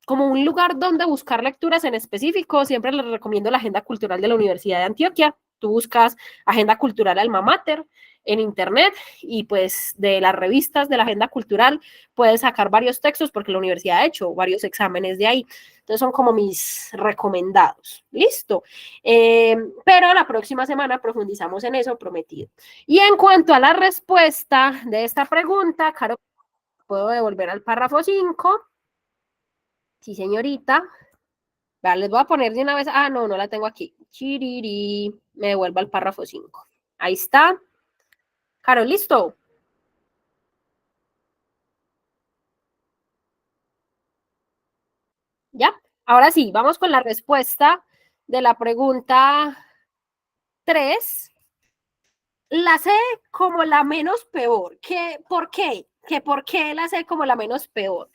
como un lugar donde buscar lecturas en específico, siempre les recomiendo la Agenda Cultural de la Universidad de Antioquia. Tú buscas Agenda Cultural Alma Mater en internet y pues de las revistas de la Agenda Cultural puedes sacar varios textos porque la universidad ha hecho varios exámenes de ahí. Entonces son como mis recomendados. Listo. Pero la próxima semana profundizamos en eso, prometido. Y en cuanto a la respuesta de esta pregunta, Caro, ¿puedo devolver al párrafo 5? Sí, señorita. Vale, les voy a poner de una vez. Ah, no la tengo aquí. Chiriri. Me devuelvo al párrafo 5. Ahí está. Caro, ¿listo? ¿Ya? Ahora sí, vamos con la respuesta de la pregunta 3. La sé como la menos peor. ¿Por qué? ¿Por qué la sé como la menos peor?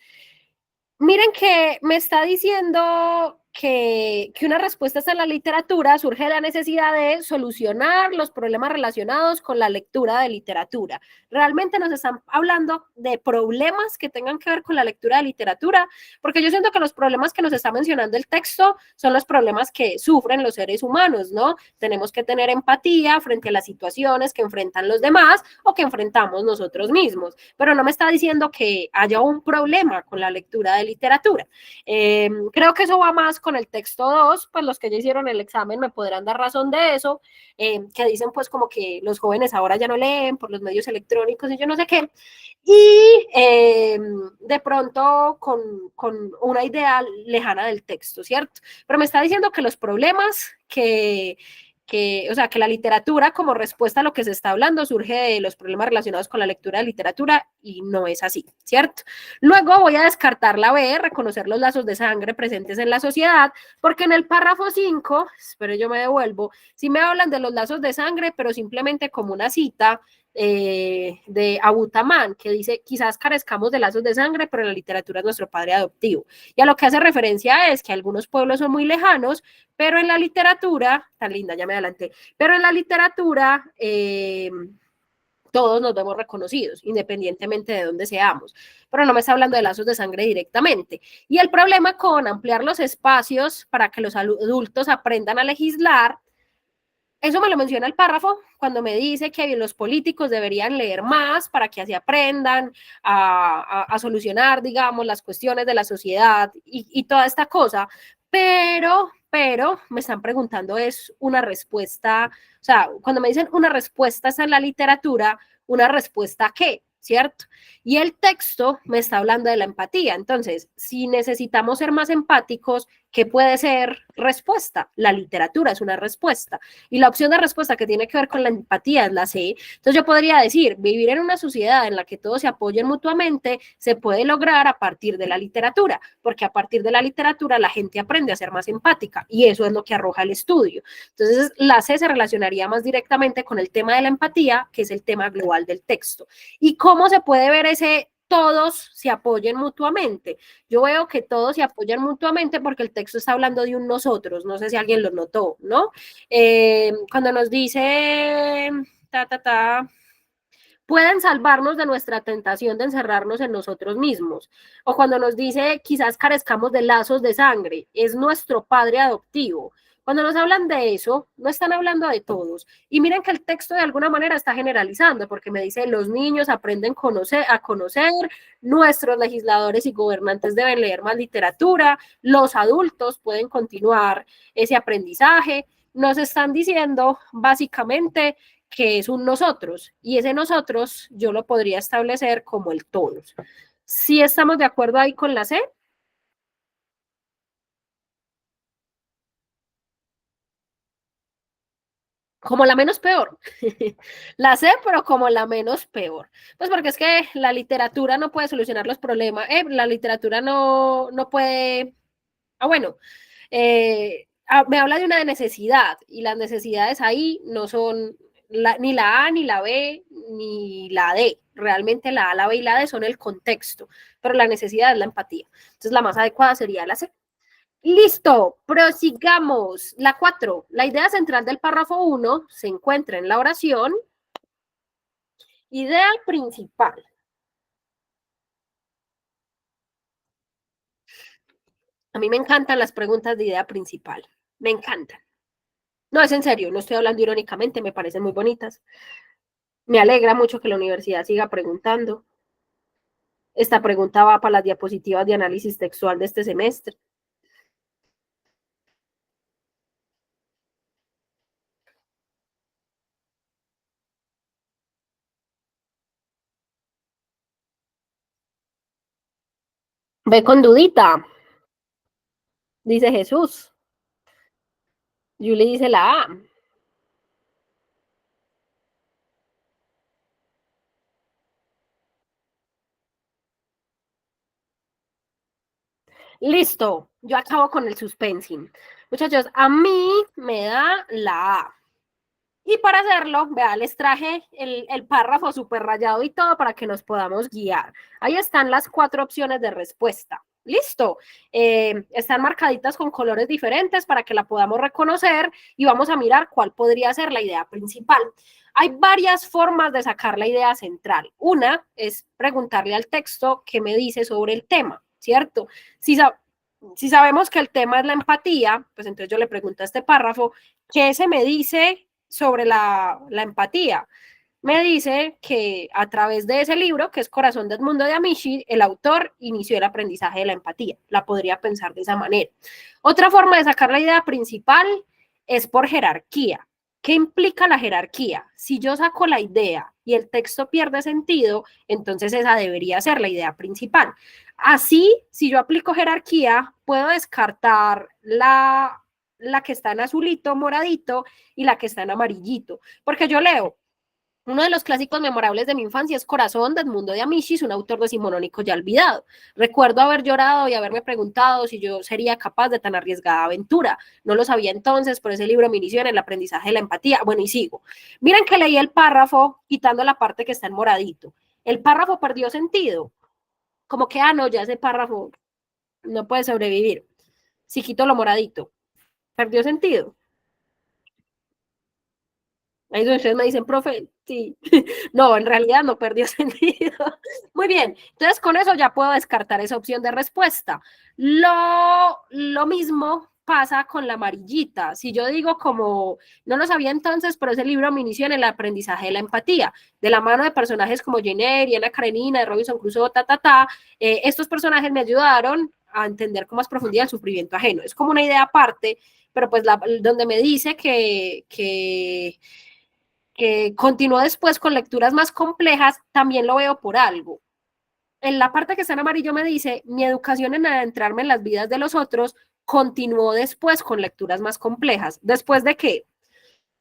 Miren que me está diciendo que una respuesta a la literatura surge de la necesidad de solucionar los problemas relacionados con la lectura de literatura. Realmente nos están hablando de problemas que tengan que ver con la lectura de literatura, porque yo siento que los problemas que nos está mencionando el texto son los problemas que sufren los seres humanos, ¿no? Tenemos que tener empatía frente a las situaciones que enfrentan los demás o que enfrentamos nosotros mismos, pero no me está diciendo que haya un problema con la lectura de literatura. Creo que eso va más con el texto 2, pues los que ya hicieron el examen me podrán dar razón de eso, que dicen pues como que los jóvenes ahora ya no leen por los medios electrónicos y yo no sé qué, y de pronto con una idea lejana del texto, ¿cierto? Pero me está diciendo que los problemas o sea, que la literatura como respuesta a lo que se está hablando surge de los problemas relacionados con la lectura de literatura y no es así, ¿cierto? Luego voy a descartar la B, reconocer los lazos de sangre presentes en la sociedad, porque en el párrafo 5, espero yo me devuelvo, sí me hablan de los lazos de sangre, pero simplemente como una cita de Abutamán, que dice, quizás carezcamos de lazos de sangre, pero la literatura es nuestro padre adoptivo. Y a lo que hace referencia es que algunos pueblos son muy lejanos, pero en la literatura, tan linda, ya me adelanté, pero en la literatura todos nos vemos reconocidos, independientemente de dónde seamos, pero no me está hablando de lazos de sangre directamente. Y el problema con ampliar los espacios para que los adultos aprendan a legislar, eso me lo menciona el párrafo cuando me dice que los políticos deberían leer más para que así aprendan a solucionar, digamos, las cuestiones de la sociedad y toda esta cosa. Pero me están preguntando es una respuesta, o sea, cuando me dicen una respuesta es en la literatura, ¿una respuesta a qué? ¿Cierto? Y el texto me está hablando de la empatía. Entonces, si necesitamos ser más empáticos, ¿Qué puede ser respuesta? La literatura es una respuesta. Y la opción de respuesta que tiene que ver con la empatía es la C. Entonces yo podría decir, vivir en una sociedad en la que todos se apoyen mutuamente se puede lograr a partir de la literatura, porque a partir de la literatura la gente aprende a ser más empática y eso es lo que arroja el estudio. Entonces la C se relacionaría más directamente con el tema de la empatía, que es el tema global del texto. ¿Y cómo se puede ver ese todos se apoyen mutuamente? Yo veo que todos se apoyan mutuamente porque el texto está hablando de un nosotros, no sé si alguien lo notó, ¿no? Cuando nos dice, pueden salvarnos de nuestra tentación de encerrarnos en nosotros mismos. O cuando nos dice, quizás carezcamos de lazos de sangre, es nuestro padre adoptivo. Cuando nos hablan de eso, no están hablando de todos. Y miren que el texto de alguna manera está generalizando, porque me dice, los niños aprenden a conocer, nuestros legisladores y gobernantes deben leer más literatura, los adultos pueden continuar ese aprendizaje. Nos están diciendo básicamente que es un nosotros, y ese nosotros yo lo podría establecer como el todos. ¿Sí estamos de acuerdo ahí con la C? Como la menos peor. La C, pero como la menos peor. Pues porque es que la literatura no puede solucionar los problemas. La literatura no puede... bueno. Me habla de una necesidad y las necesidades ahí no son ni la A, ni la B, ni la D. Realmente la A, la B y la D son el contexto, pero la necesidad es la empatía. Entonces la más adecuada sería la C. Listo, prosigamos. La 4. La idea central del párrafo 1 se encuentra en la oración. Idea principal. A mí me encantan las preguntas de idea principal. Me encantan. No, es en serio, no estoy hablando irónicamente, me parecen muy bonitas. Me alegra mucho que la universidad siga preguntando. Esta pregunta va para las diapositivas de análisis textual de este semestre. Ve con dudita, dice Jesús. Julie dice la A. Listo, yo acabo con el suspensing. Muchachos, a mí me da la A. Y para hacerlo, vea, les traje el párrafo súper rayado y todo para que nos podamos guiar. Ahí están las 4 opciones de respuesta. Listo. Están marcaditas con colores diferentes para que la podamos reconocer y vamos a mirar cuál podría ser la idea principal. Hay varias formas de sacar la idea central. Una es preguntarle al texto qué me dice sobre el tema, ¿cierto? Si sabemos que el tema es la empatía, pues entonces yo le pregunto a este párrafo, ¿qué se me dice sobre la empatía? Me dice que a través de ese libro, que es Corazón de Edmundo de Amici, el autor inició el aprendizaje de la empatía. La podría pensar de esa manera. Otra forma de sacar la idea principal es por jerarquía. ¿Qué implica la jerarquía? Si yo saco la idea y el texto pierde sentido, entonces esa debería ser la idea principal. Así, si yo aplico jerarquía, puedo descartar la que está en azulito, moradito, y la que está en amarillito. Porque yo leo, uno de los clásicos memorables de mi infancia es Corazón de Edmundo de Amicis, un autor decimonónico ya olvidado. Recuerdo haber llorado y haberme preguntado si yo sería capaz de tan arriesgada aventura. No lo sabía entonces, pero ese libro me inició en el aprendizaje de la empatía. Bueno, y sigo. Miren que leí el párrafo quitando la parte que está en moradito. El párrafo perdió sentido. Como que, no, ya ese párrafo no puede sobrevivir. Si quito lo moradito, perdió sentido. Ahí donde ustedes me dicen, profe, sí. No, en realidad no perdió sentido. Muy bien, entonces con eso ya puedo descartar esa opción de respuesta. Lo mismo pasa con la amarillita. Si yo digo como, no lo sabía entonces, pero ese libro me inició en el aprendizaje de la empatía, de la mano de personajes como Jane Eyre, Ana Karenina, de Robinson Crusoe, estos personajes me ayudaron a entender con más profundidad el sufrimiento ajeno. Es como una idea aparte, pero pues donde me dice que continuó después con lecturas más complejas, también lo veo por algo. En la parte que está en amarillo me dice, mi educación en adentrarme en las vidas de los otros continuó después con lecturas más complejas. ¿Después de qué?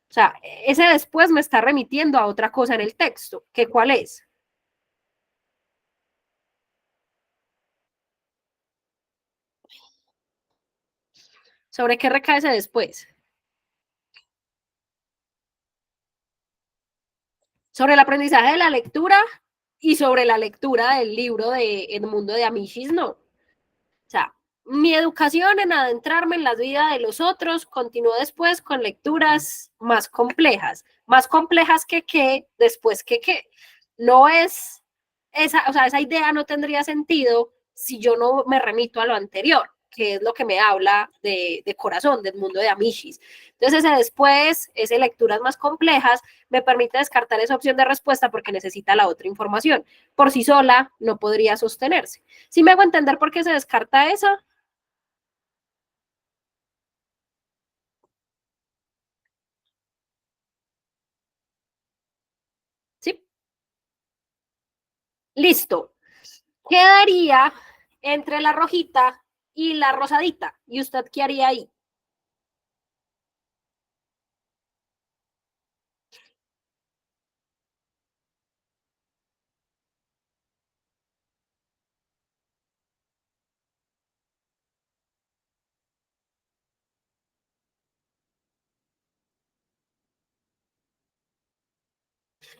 O sea, ese después me está remitiendo a otra cosa en el texto. ¿Qué cuál es? ¿Sobre qué recae ese después? Sobre el aprendizaje de la lectura y sobre la lectura del libro de Edmundo de Amicis, no. O sea, mi educación en adentrarme en la vida de los otros continuó después con lecturas más complejas que qué, después que qué. No es esa, o sea, esa idea no tendría sentido si yo no me remito a lo anterior, que es lo que me habla de corazón, del mundo de Amichis. Entonces, ese después, ese lecturas más complejas, me permite descartar esa opción de respuesta porque necesita la otra información. Por sí sola no podría sostenerse. ¿Sí me hago entender por qué se descarta esa? Sí. Listo. Quedaría entre la rojita y la rosadita. ¿Y usted qué haría ahí?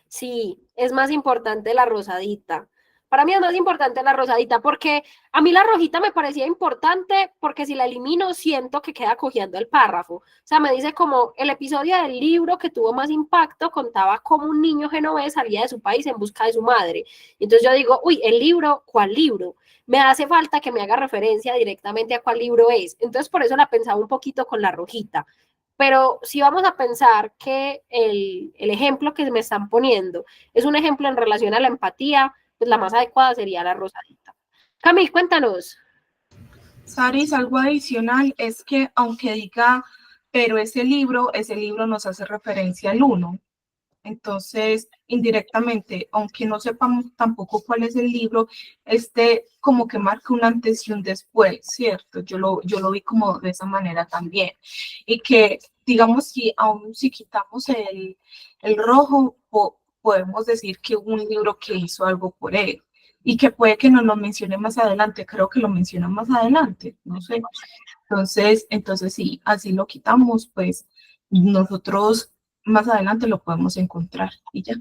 Sí, es más importante la rosadita. Para mí es más importante la rosadita porque a mí la rojita me parecía importante porque si la elimino siento que queda cogiendo el párrafo. O sea, me dice como el episodio del libro que tuvo más impacto contaba cómo un niño genovés salía de su país en busca de su madre. Entonces yo digo, uy, el libro, ¿cuál libro? Me hace falta que me haga referencia directamente a cuál libro es. Entonces por eso la pensaba un poquito con la rojita. Pero si vamos a pensar que el ejemplo que me están poniendo es un ejemplo en relación a la empatía, pues la más adecuada sería la rosadita. Camil, cuéntanos. Saris, algo adicional es que aunque diga, pero ese libro nos hace referencia al uno. Entonces, indirectamente, aunque no sepamos tampoco cuál es el libro, este como que marca un antes y un después, ¿cierto? Yo lo vi como de esa manera también. Y que, digamos, si aún si quitamos el rojo, podemos decir que hubo un libro que hizo algo por él. Y que puede que nos lo mencione más adelante, creo que lo menciona más adelante, no sé. Entonces sí, así lo quitamos, pues nosotros más adelante lo podemos encontrar y ya.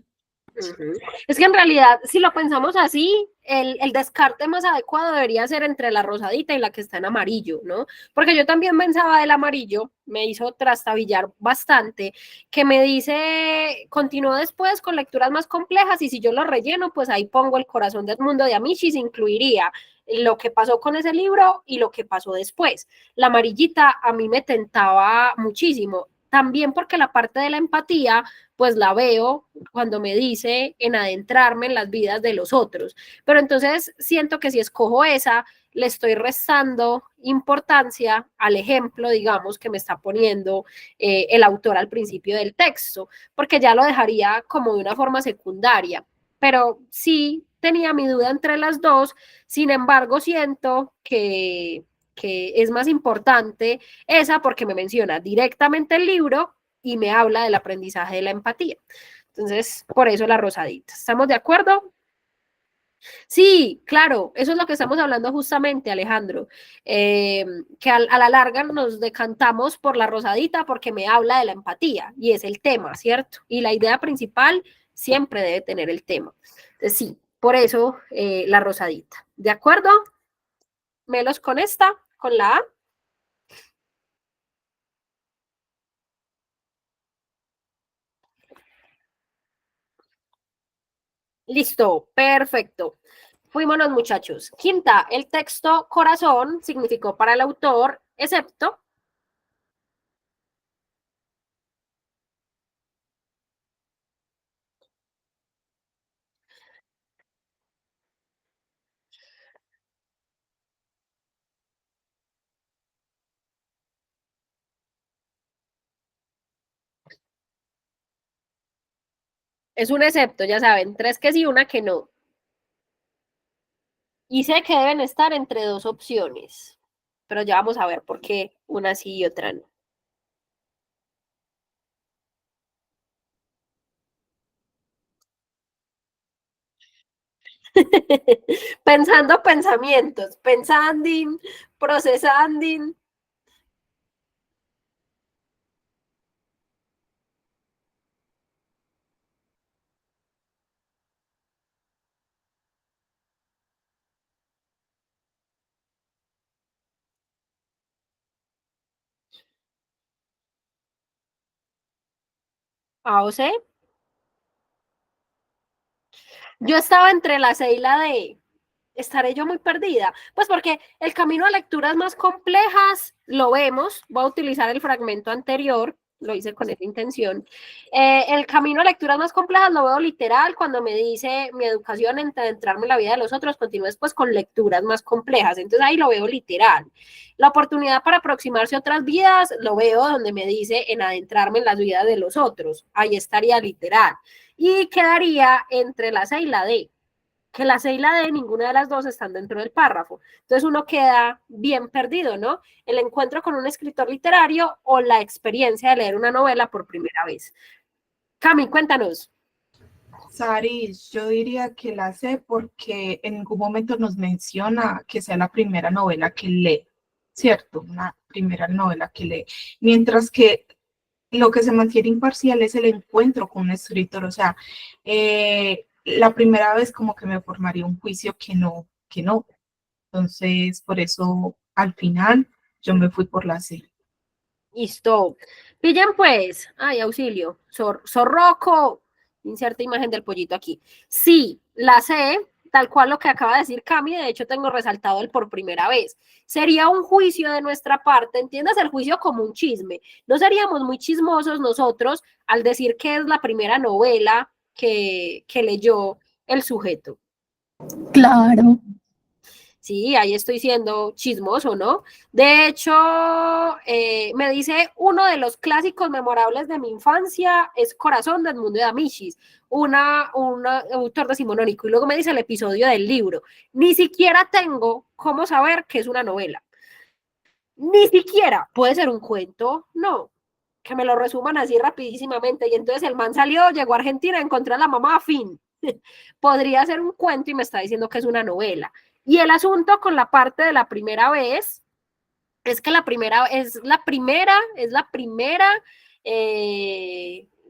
Es que en realidad, si lo pensamos así, el descarte más adecuado debería ser entre la rosadita y la que está en amarillo, ¿no? Porque yo también pensaba del amarillo, me hizo trastabillar bastante, que me dice, continúo después con lecturas más complejas y si yo lo relleno, pues ahí pongo el corazón del mundo de Amichis, incluiría lo que pasó con ese libro y lo que pasó después. La amarillita a mí me tentaba muchísimo, también porque la parte de la empatía pues la veo cuando me dice en adentrarme en las vidas de los otros. Pero entonces siento que si escojo esa, le estoy restando importancia al ejemplo, digamos, que me está poniendo el autor al principio del texto, porque ya lo dejaría como de una forma secundaria. Pero sí tenía mi duda entre las dos, sin embargo siento que es más importante esa porque me menciona directamente el libro y me habla del aprendizaje de la empatía. Entonces, por eso la rosadita. ¿Estamos de acuerdo? Sí, claro, eso es lo que estamos hablando justamente, Alejandro, que a la larga nos decantamos por la rosadita porque me habla de la empatía y es el tema, ¿cierto? Y la idea principal siempre debe tener el tema. Entonces, sí, por eso la rosadita. ¿De acuerdo? Melos con esta, con la A. Listo, perfecto. Fuímonos, muchachos. Quinta, el texto corazón significó para el autor, excepto, es un excepto, ya saben, tres que sí, una que no. Y sé que deben estar entre dos opciones. pero ya vamos a ver por qué una sí y otra no. Pensando pensamientos, pensando, procesando. ¿A o C? Yo estaba entre la C y la D. ¿Estaré yo muy perdida? Pues porque el camino a lecturas más complejas lo vemos, voy a utilizar el fragmento anterior, lo hice con esa intención. El camino a lecturas más complejas lo veo literal cuando me dice mi educación en adentrarme en la vida de los otros, continúa después con lecturas más complejas, entonces ahí lo veo literal. La oportunidad para aproximarse a otras vidas lo veo donde me dice en adentrarme en las vidas de los otros, ahí estaría literal. Y quedaría entre la C y la D, que la C y la D, ninguna de las dos están dentro del párrafo. Entonces uno queda bien perdido, ¿no? El encuentro con un escritor literario o la experiencia de leer una novela por primera vez. Cami, cuéntanos. Saris, yo diría que la sé porque en ningún momento nos menciona que sea la primera novela que lee, ¿cierto? Una primera novela que lee. Mientras que lo que se mantiene imparcial es el encuentro con un escritor, o sea, la primera vez como que me formaría un juicio que no, que no. Entonces, por eso al final yo me fui por la C. Listo. Pillen pues. Ay, auxilio. Zorroco. Inserta imagen del pollito aquí. Sí, la C, tal cual lo que acaba de decir Cami, de hecho tengo resaltado el por primera vez. Sería un juicio de nuestra parte, entiendas el juicio como un chisme. No seríamos muy chismosos nosotros al decir que es la primera novela que leyó el sujeto. Claro. Sí, ahí estoy siendo chismoso, ¿no? De hecho, me dice uno de los clásicos memorables de mi infancia es Corazón de Edmundo de Amichis, un autor decimonónico, y luego me dice el episodio del libro. Ni siquiera tengo cómo saber que es una novela. Ni siquiera puede ser un cuento, no. Que me lo resuman así rapidísimamente. Y entonces el man salió, llegó a Argentina, encontró a la mamá, fin. Podría ser un cuento y me está diciendo que es una novela. Y el asunto con la parte de la primera vez es que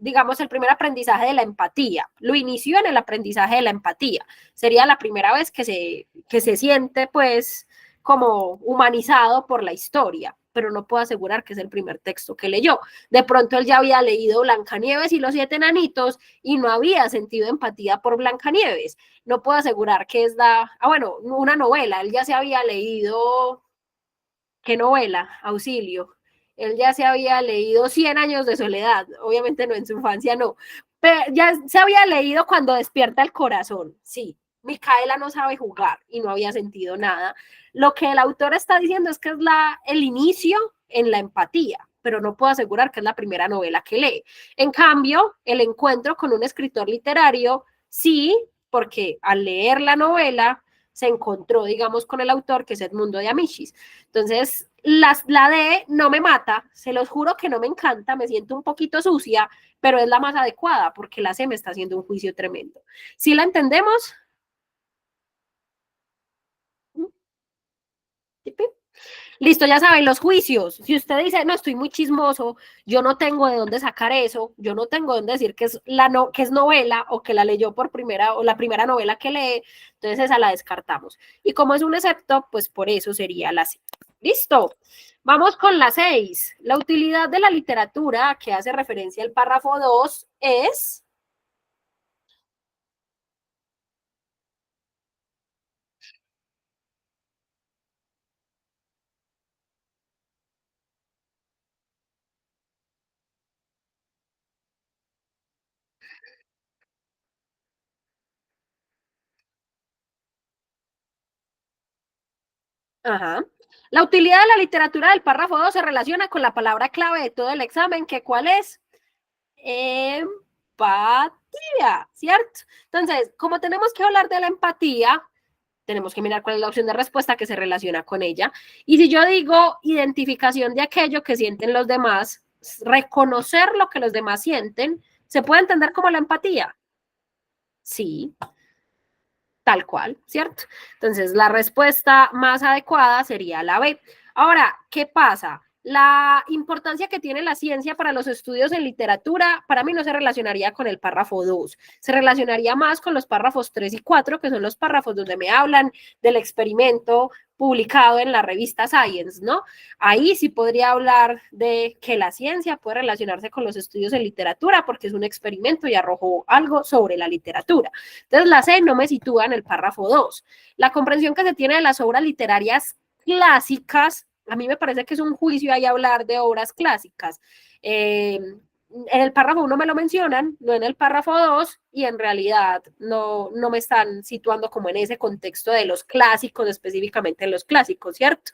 digamos, el primer aprendizaje de la empatía. Lo inició en el aprendizaje de la empatía. Sería la primera vez que se siente, pues, como humanizado por la historia, pero no puedo asegurar que es el primer texto que leyó. De pronto él ya había leído Blancanieves y los 7 enanitos y no había sentido empatía por Blancanieves. No puedo asegurar que es una novela. Él ya se había leído, ¿qué novela? Auxilio. Él ya se había leído 100 años de soledad, obviamente no en su infancia, no, pero ya se había leído Cuando despierta el corazón, sí. Micaela no sabe jugar y no había sentido nada. Lo que el autor está diciendo es que es el inicio en la empatía, pero no puedo asegurar que es la primera novela que lee. En cambio, el encuentro con un escritor literario, sí, porque al leer la novela se encontró, digamos, con el autor, que es Edmundo de Amichis. Entonces, la D no me mata, se los juro que no me encanta, me siento un poquito sucia, pero es la más adecuada porque la C me está haciendo un juicio tremendo. ¿Sí la entendemos? Listo, ya saben, los juicios. Si usted dice, no, estoy muy chismoso, yo no tengo de dónde sacar eso, yo no tengo de dónde decir que es, que es novela o que la leyó por primera o la primera novela que lee, entonces esa la descartamos. Y como es un excepto, pues por eso sería la C. Listo. Vamos con la 6. La utilidad de la literatura, que hace referencia al párrafo 2, es... Ajá. La utilidad de la literatura del párrafo 2 se relaciona con la palabra clave de todo el examen, que ¿cuál es? Empatía, ¿cierto? Entonces, como tenemos que hablar de la empatía, tenemos que mirar cuál es la opción de respuesta que se relaciona con ella. Y si yo digo identificación de aquello que sienten los demás, reconocer lo que los demás sienten, ¿se puede entender como la empatía? Sí, tal cual, ¿cierto? Entonces, la respuesta más adecuada sería la B. Ahora, ¿qué pasa? La importancia que tiene la ciencia para los estudios en literatura, para mí no se relacionaría con el párrafo 2, se relacionaría más con los párrafos 3 y 4, que son los párrafos donde me hablan del experimento publicado en la revista Science, ¿no? Ahí sí podría hablar de que la ciencia puede relacionarse con los estudios en literatura porque es un experimento y arrojó algo sobre la literatura. Entonces, la C no me sitúa en el párrafo 2. La comprensión que se tiene de las obras literarias clásicas, a mí me parece que es un juicio ahí hablar de obras clásicas. En el párrafo 1 me lo mencionan, no en el párrafo 2, y en realidad no me están situando como en ese contexto de los clásicos, específicamente en los clásicos, ¿cierto?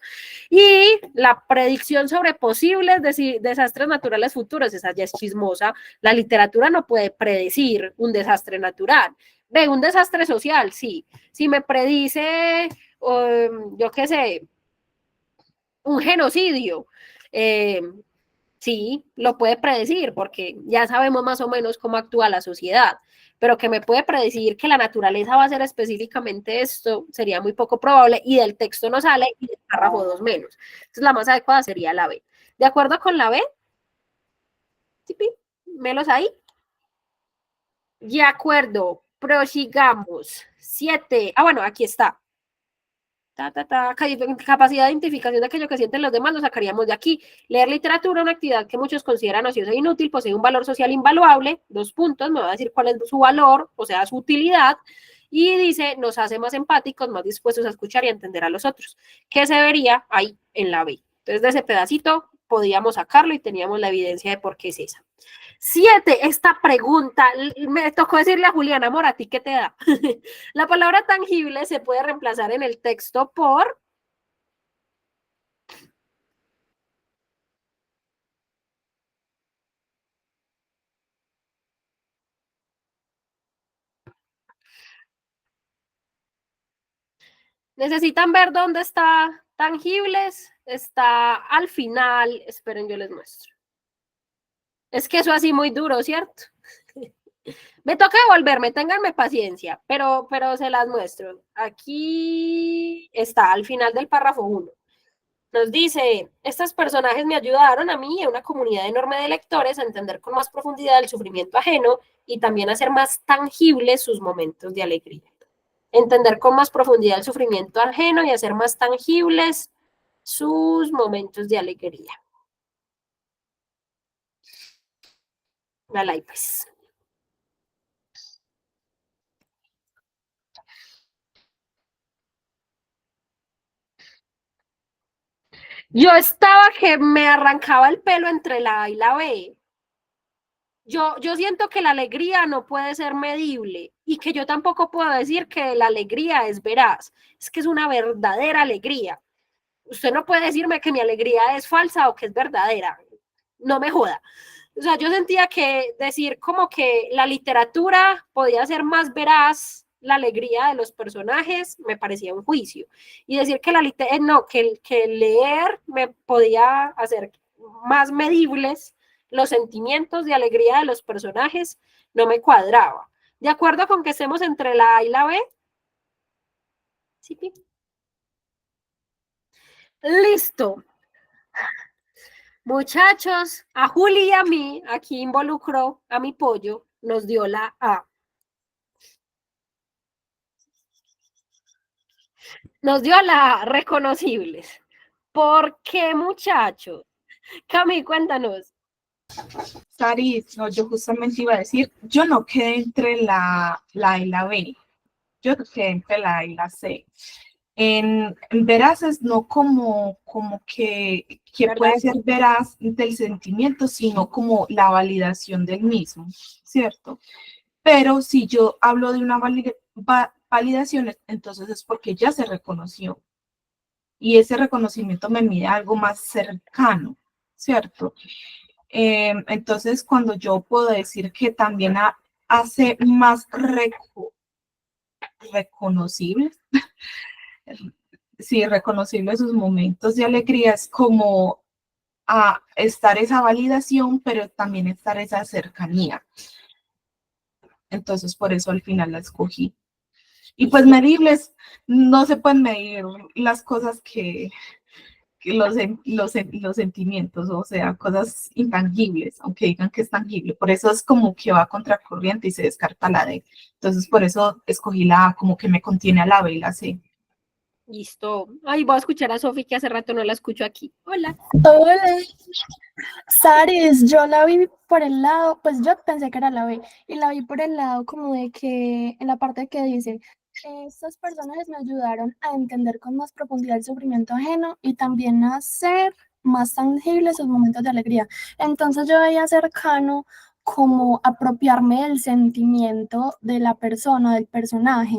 Y la predicción sobre posibles desastres naturales futuros, esa ya es chismosa. La literatura no puede predecir un desastre natural. Ve, un desastre social, sí. Si me predice, yo qué sé, un genocidio, sí, lo puede predecir porque ya sabemos más o menos cómo actúa la sociedad, pero que me puede predecir que la naturaleza va a ser específicamente esto, sería muy poco probable y del texto no sale y del párrafo 2 menos. Entonces la más adecuada sería la B. ¿De acuerdo con la B? ¿Sí? ¿Melos ahí? De acuerdo, prosigamos. 7. Bueno, aquí está. Capacidad de identificación de aquello que sienten los demás, lo sacaríamos de aquí. Leer literatura, una actividad que muchos consideran ociosa e inútil, posee un valor social invaluable, 2 puntos, me va a decir cuál es su valor, o sea, su utilidad, y dice, nos hace más empáticos, más dispuestos a escuchar y a entender a los otros, que se vería ahí en la B. Entonces, de ese pedacito podíamos sacarlo y teníamos la evidencia de por qué es esa. 7, esta pregunta, me tocó decirle a Juliana, amor, ¿a ti qué te da? La palabra tangible se puede reemplazar en el texto por... ¿Necesitan ver dónde está tangibles? Está al final, esperen, yo les muestro. Es que eso así muy duro, ¿cierto? Me toca devolverme, ténganme paciencia, pero se las muestro. Aquí está, al final del párrafo 1. Nos dice, estos personajes me ayudaron a mí y a una comunidad enorme de lectores a entender con más profundidad el sufrimiento ajeno y también a hacer más tangibles sus momentos de alegría. Entender con más profundidad el sufrimiento ajeno y hacer más tangibles sus momentos de alegría. Dale, pues. Yo estaba que me arrancaba el pelo entre la A y la B. Yo siento que la alegría no puede ser medible y que yo tampoco puedo decir que la alegría es veraz. Es que es una verdadera alegría. Usted no puede decirme que mi alegría es falsa o que es verdadera. No me joda. O sea, yo sentía que decir como que la literatura podía ser más veraz la alegría de los personajes me parecía un juicio. Y decir que que leer me podía hacer más medibles los sentimientos de alegría de los personajes no me cuadraba. ¿De acuerdo con que estemos entre la A y la B? Sí. Listo. Muchachos, a Juli y a mí, aquí involucró a mi pollo, nos dio la A. Nos dio la A, reconocibles. ¿Por qué, muchachos? Cami, cuéntanos. Saris, no, yo justamente iba a decir, yo no quedé entre la A y la B, yo quedé entre la A y la C. En veraces, no como que puede ser veraz del sentimiento, sino como la validación del mismo, ¿cierto? Pero si yo hablo de una validación, entonces es porque ya se reconoció. Y ese reconocimiento me mide algo más cercano, ¿cierto? Entonces, cuando yo puedo decir que también hace más reconocibles. Sí, reconocibles sus momentos de alegría, es como a estar esa validación, pero también estar esa cercanía. Entonces, por eso al final la escogí. Y pues medibles, no se pueden medir las cosas que los sentimientos, o sea, cosas intangibles, aunque digan que es tangible. Por eso es como que va a contracorriente y se descarta la D. Entonces, por eso escogí la A, como que me contiene a la B y la C. Listo. Ay, voy a escuchar a Sofi, que hace rato no la escucho aquí. Hola. Hola. Saris, yo la vi por el lado, pues yo pensé que era la B, y la vi por el lado como de que, en la parte que dice, estos personajes me ayudaron a entender con más profundidad el sufrimiento ajeno y también a hacer más tangibles sus momentos de alegría. Entonces yo veía cercano como apropiarme del sentimiento de la persona, del personaje,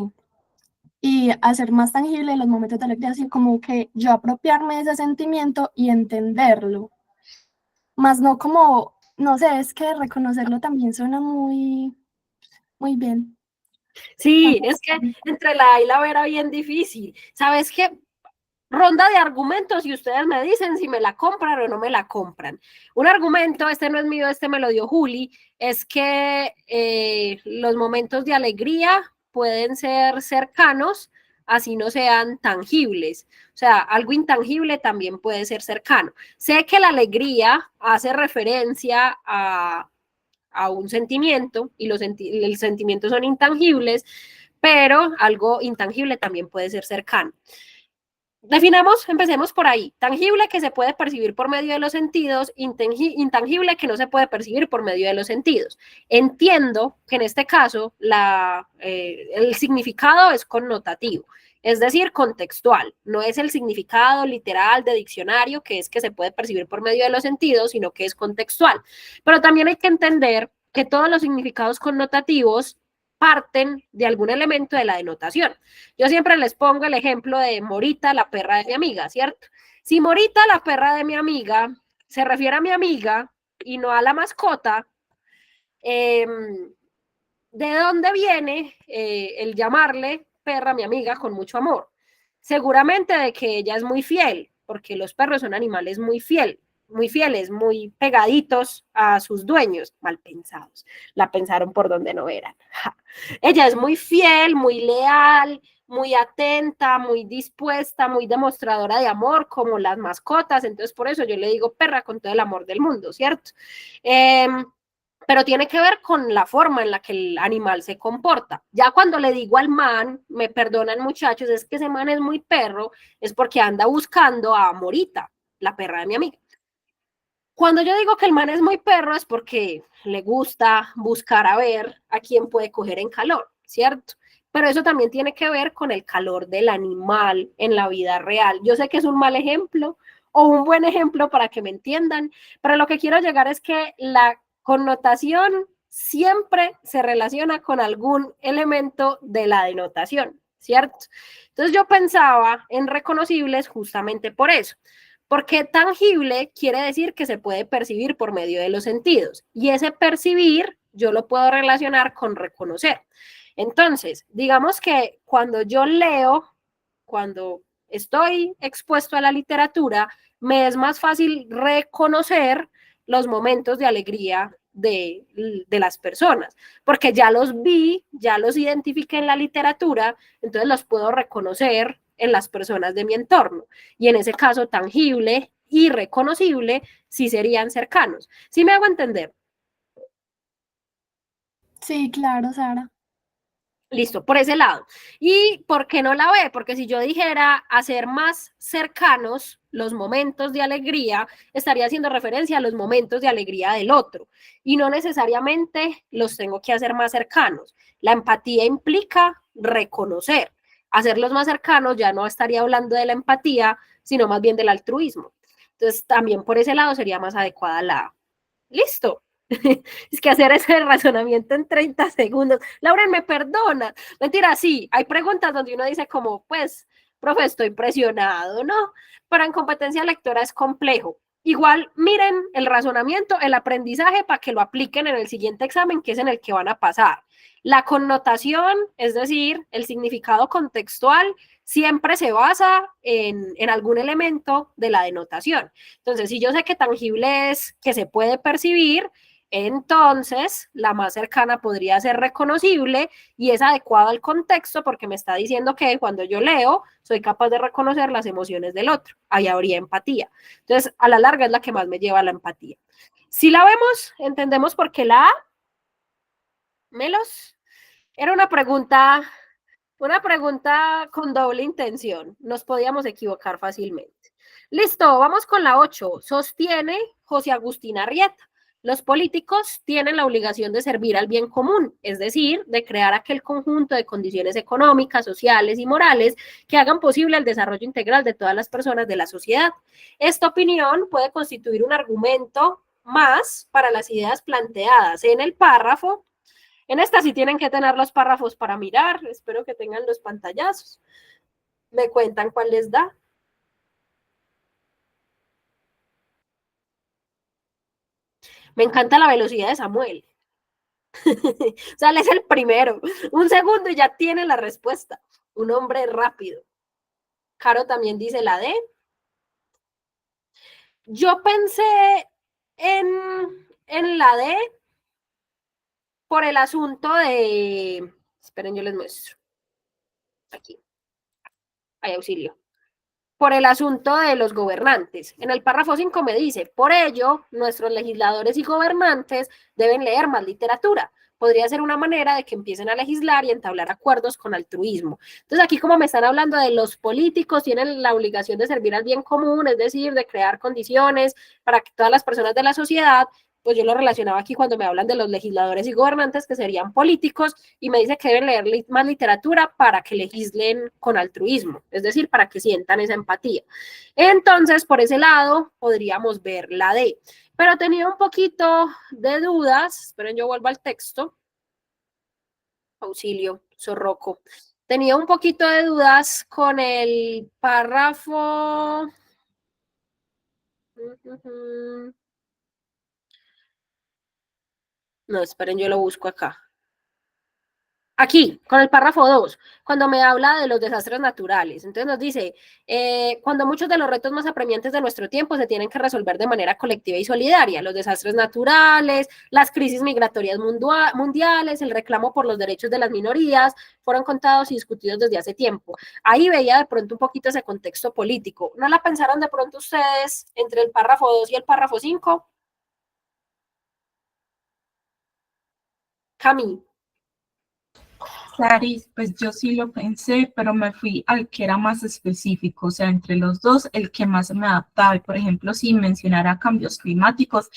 y hacer más tangible los momentos de alegría, así como que yo apropiarme de ese sentimiento y entenderlo. Más no como, no sé, es que reconocerlo también suena muy, muy bien. Sí, es que entre la A y la B era bien difícil. ¿Sabes qué? Ronda de argumentos y ustedes me dicen si me la compran o no me la compran. Un argumento, este no es mío, este me lo dio Juli, es que los momentos de alegría pueden ser cercanos, así no sean tangibles. O sea, algo intangible también puede ser cercano. Sé que la alegría hace referencia a un sentimiento y los sentimientos son intangibles, pero algo intangible también puede ser cercano. Definamos, empecemos por ahí. Tangible que se puede percibir por medio de los sentidos, intangible que no se puede percibir por medio de los sentidos. Entiendo que en este caso el significado es connotativo, es decir, contextual. No es el significado literal de diccionario, que es que se puede percibir por medio de los sentidos, sino que es contextual. Pero también hay que entender que todos los significados connotativos parten de algún elemento de la denotación. Yo siempre les pongo el ejemplo de Morita, la perra de mi amiga, ¿cierto? Si Morita, la perra de mi amiga, se refiere a mi amiga y no a la mascota, ¿de dónde viene el llamarle perra a mi amiga con mucho amor? Seguramente de que ella es muy fiel, porque los perros son animales muy fieles, muy pegaditos a sus dueños, mal pensados. La pensaron por donde no eran. Ja. Ella es muy fiel, muy leal, muy atenta, muy dispuesta, muy demostradora de amor, como las mascotas. Entonces, por eso yo le digo perra con todo el amor del mundo, ¿cierto? Pero tiene que ver con la forma en la que el animal se comporta. Ya cuando le digo al man, me perdonan muchachos, es que ese man es muy perro, es porque anda buscando a Morita, la perra de mi amiga. Cuando yo digo que el man es muy perro es porque le gusta buscar a ver a quién puede coger en calor, ¿cierto? Pero eso también tiene que ver con el calor del animal en la vida real. Yo sé que es un mal ejemplo o un buen ejemplo para que me entiendan, pero lo que quiero llegar es que la connotación siempre se relaciona con algún elemento de la denotación, ¿cierto? Entonces yo pensaba en reconocibles justamente por eso. Porque tangible quiere decir que se puede percibir por medio de los sentidos y ese percibir yo lo puedo relacionar con reconocer. Entonces, digamos que cuando yo leo, cuando estoy expuesto a la literatura, me es más fácil reconocer los momentos de alegría de las personas, porque ya los vi, ya los identifiqué en la literatura, entonces los puedo reconocer en las personas de mi entorno. Y en ese caso, tangible y reconocible sí serían cercanos. ¿Sí me hago entender? Sí, claro, Sara. Listo, por ese lado. ¿Y por qué no la ve? Porque si yo dijera hacer más cercanos los momentos de alegría, estaría haciendo referencia a los momentos de alegría del otro y no necesariamente los tengo que hacer más cercanos. La empatía implica reconocer. Hacerlos más cercanos ya no estaría hablando de la empatía, sino más bien del altruismo. Entonces, también por ese lado sería más adecuada la... Listo. Es que hacer ese razonamiento en 30 segundos. Lauren, ¿me perdona? Mentira, sí, hay preguntas donde uno dice como, pues, profe, estoy presionado, ¿no? Pero en competencia lectora es complejo. Igual miren el razonamiento, el aprendizaje para que lo apliquen en el siguiente examen, que es en el que van a pasar. La connotación, es decir, el significado contextual, siempre se basa en algún elemento de la denotación. Entonces, si yo sé que tangible es que se puede percibir, entonces la más cercana podría ser reconocible y es adecuado al contexto porque me está diciendo que cuando yo leo soy capaz de reconocer las emociones del otro. Ahí habría empatía. Entonces, a la larga es la que más me lleva a la empatía. Si la vemos, entendemos por qué la A, Melos, era una pregunta con doble intención. Nos podíamos equivocar fácilmente. Listo, vamos con la 8. Sostiene José Agustín Arrieta. Los políticos tienen la obligación de servir al bien común, es decir, de crear aquel conjunto de condiciones económicas, sociales y morales que hagan posible el desarrollo integral de todas las personas de la sociedad. Esta opinión puede constituir un argumento más para las ideas planteadas en el párrafo. En esta sí tienen que tener los párrafos para mirar, espero que tengan los pantallazos. Me cuentan cuál les da. Me encanta la velocidad de Samuel. O sea, él es el primero. Un segundo y ya tiene la respuesta. Un hombre rápido. Caro también dice la D. Yo pensé en la D por el asunto de... Esperen, yo les muestro. Aquí. Hay auxilio. Por el asunto de los gobernantes. En el párrafo 5 me dice, por ello, nuestros legisladores y gobernantes deben leer más literatura. Podría ser una manera de que empiecen a legislar y entablar acuerdos con altruismo. Entonces aquí como me están hablando de los políticos, tienen la obligación de servir al bien común, es decir, de crear condiciones para que todas las personas de la sociedad, pues yo lo relacionaba aquí cuando me hablan de los legisladores y gobernantes que serían políticos y me dice que deben leer más literatura para que legislen con altruismo, es decir, para que sientan esa empatía. Entonces, por ese lado, podríamos ver la D. Pero tenía un poquito de dudas, esperen, yo vuelvo al texto. Auxilio, Zorroco. Tenía un poquito de dudas con el párrafo. No, esperen, yo lo busco acá. Aquí, con el párrafo 2, cuando me habla de los desastres naturales. Entonces nos dice, cuando muchos de los retos más apremiantes de nuestro tiempo se tienen que resolver de manera colectiva y solidaria, los desastres naturales, las crisis migratorias mundiales, el reclamo por los derechos de las minorías, fueron contados y discutidos desde hace tiempo. Ahí veía de pronto un poquito ese contexto político. ¿No la pensaron de pronto ustedes entre el párrafo 2 y el párrafo 5? Cami. Clarice, pues yo sí lo pensé, pero me fui al que era más específico, o sea, entre los dos, el que más me adaptaba. Y por ejemplo, si mencionara cambios climáticos,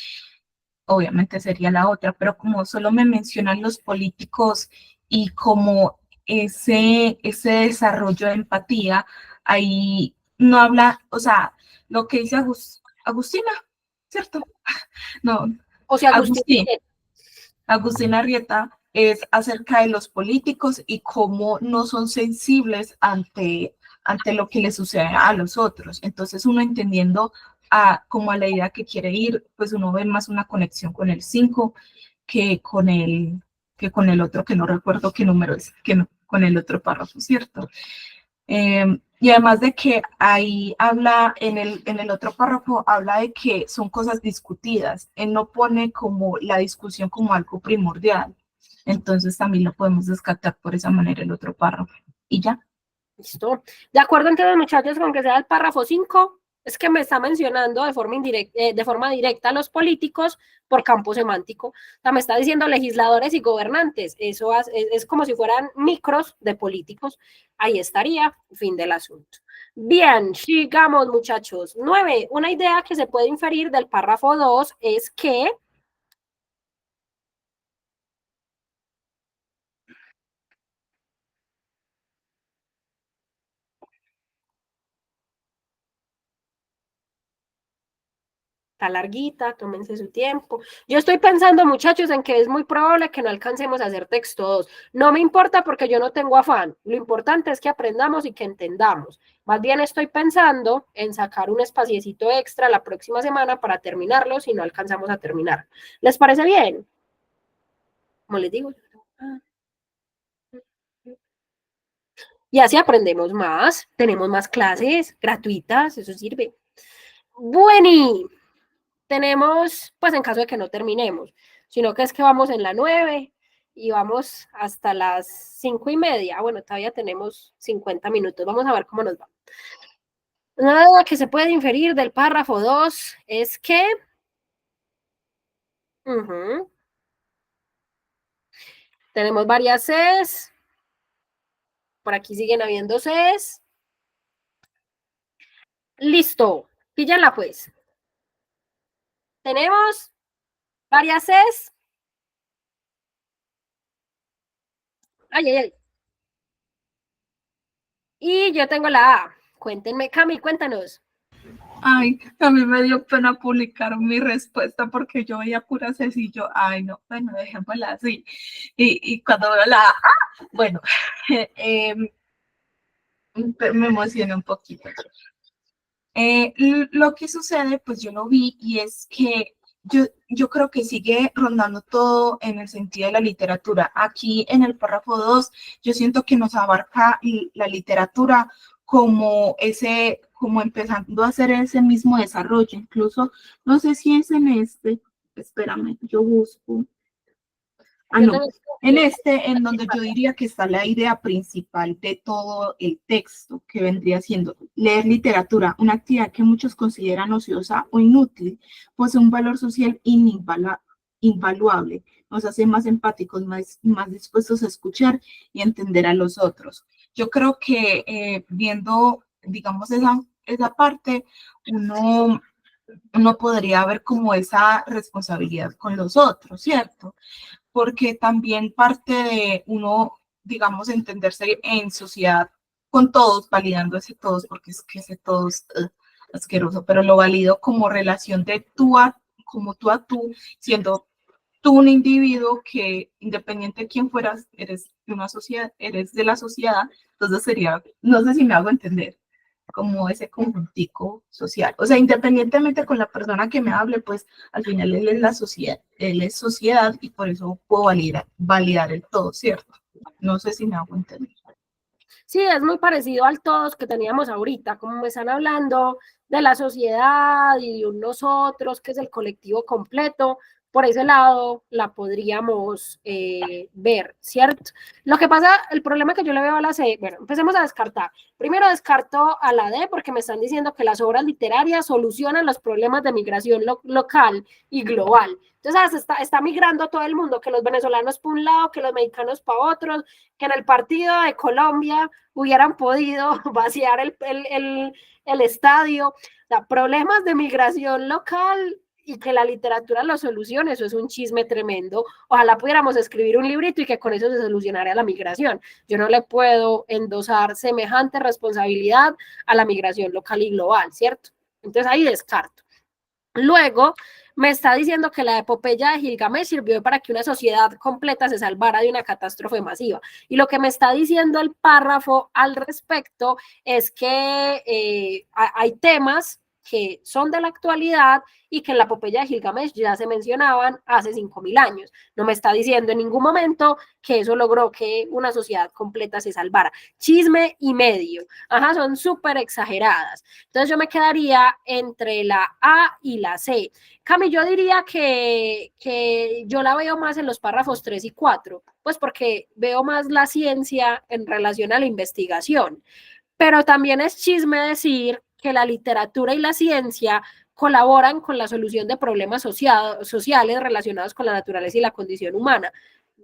obviamente sería la otra, pero como solo me mencionan los políticos y como ese desarrollo de empatía, ahí no habla, o sea, lo que dice Agustina, ¿cierto? No, O sea, Agustín. Agustina Arrieta es acerca de los políticos y cómo no son sensibles ante lo que le sucede a los otros. Entonces uno entendiendo como a la idea que quiere ir, pues uno ve más una conexión con el 5 que con el otro, que no recuerdo qué número es, que no, con el otro párrafo, ¿cierto? Y además de que ahí habla, en el otro párrafo, habla de que son cosas discutidas. Él no pone como la discusión como algo primordial. Entonces también lo podemos descartar por esa manera el otro párrafo. Y ya. Listo. De acuerdo entonces, muchachos, con que sea el párrafo 5, es que me está mencionando de forma directa a los políticos por campo semántico. O sea, me está diciendo legisladores y gobernantes. Eso es como si fueran micros de políticos. Ahí estaría, fin del asunto. Bien, sigamos, muchachos. 9. Una idea que se puede inferir del párrafo 2 es que está larguita, tómense su tiempo. Yo estoy pensando, muchachos, en que es muy probable que no alcancemos a hacer texto 2. No me importa porque yo no tengo afán. Lo importante es que aprendamos y que entendamos. Más bien estoy pensando en sacar un espaciecito extra la próxima semana para terminarlo si no alcanzamos a terminar. ¿Les parece bien? Como les digo. Y así aprendemos más, tenemos más clases gratuitas, eso sirve. Bueno, tenemos, pues en caso de que no terminemos, sino que es que vamos en la 9 y vamos hasta las 5:30. Bueno, todavía tenemos 50 minutos, vamos a ver cómo nos va. Nada que se puede inferir del párrafo 2 es que tenemos varias Cs, por aquí siguen habiendo Cs. Listo, píllenla pues. Tenemos varias Cs. Ay, ay, ay. Y yo tengo la A. Cuéntenme, Cami, cuéntanos. Ay, a mí me dio pena publicar mi respuesta porque yo veía pura sencillo. Ay, no, bueno, dejémosla así. Y cuando veo la bueno, me emocioné un poquito. Lo que sucede, pues yo lo vi y es que yo creo que sigue rondando todo en el sentido de la literatura. Aquí en el párrafo 2, yo siento que nos abarca la literatura como empezando a hacer ese mismo desarrollo. Incluso, no sé si es en espérame, yo busco. No. En donde yo diría que está la idea principal de todo el texto, que vendría siendo leer literatura, una actividad que muchos consideran ociosa o inútil, posee un valor social invaluable, nos hace más empáticos, más dispuestos a escuchar y entender a los otros. Yo creo que viendo, digamos, esa parte, uno podría ver como esa responsabilidad con los otros, ¿cierto? Porque también parte de uno, digamos, entenderse en sociedad con todos, validando ese todos, porque es que ese todos asqueroso, pero lo valido como relación de como tú a tú, siendo tú un individuo que independiente de quién fueras, eres de una sociedad, eres de la sociedad, entonces sería, no sé si me hago entender, como ese conjuntico social. O sea, independientemente con la persona que me hable, pues al final él es la sociedad, él es sociedad y por eso puedo validar el todo, ¿cierto? No sé si me hago entender. Sí, es muy parecido al todos que teníamos ahorita, como me están hablando de la sociedad y de un nosotros, que es el colectivo completo. Por ese lado la podríamos ver, ¿cierto? Lo que pasa, el problema que yo le veo a la C, bueno, empecemos a descartar. Primero descarto a la D porque me están diciendo que las obras literarias solucionan los problemas de migración local y global. Entonces está migrando todo el mundo, que los venezolanos para un lado, que los mexicanos para otros, que en el partido de Colombia hubieran podido vaciar el estadio. O sea, problemas de migración local y que la literatura lo solucione, eso es un chisme tremendo. Ojalá pudiéramos escribir un librito y que con eso se solucionara la migración. Yo no le puedo endosar semejante responsabilidad a la migración local y global, ¿cierto? Entonces ahí descarto. Luego me está diciendo que la epopeya de Gilgamesh sirvió para que una sociedad completa se salvara de una catástrofe masiva. Y lo que me está diciendo el párrafo al respecto es que hay temas que son de la actualidad y que en la epopeya de Gilgamesh ya se mencionaban hace 5.000 años. No me está diciendo en ningún momento que eso logró que una sociedad completa se salvara. Chisme y medio. Ajá, son súper exageradas. Entonces yo me quedaría entre la A y la C. Cami, yo diría que yo la veo más en los párrafos 3 y 4, pues porque veo más la ciencia en relación a la investigación. Pero también es chisme decir que la literatura y la ciencia colaboran con la solución de problemas sociales relacionados con la naturaleza y la condición humana.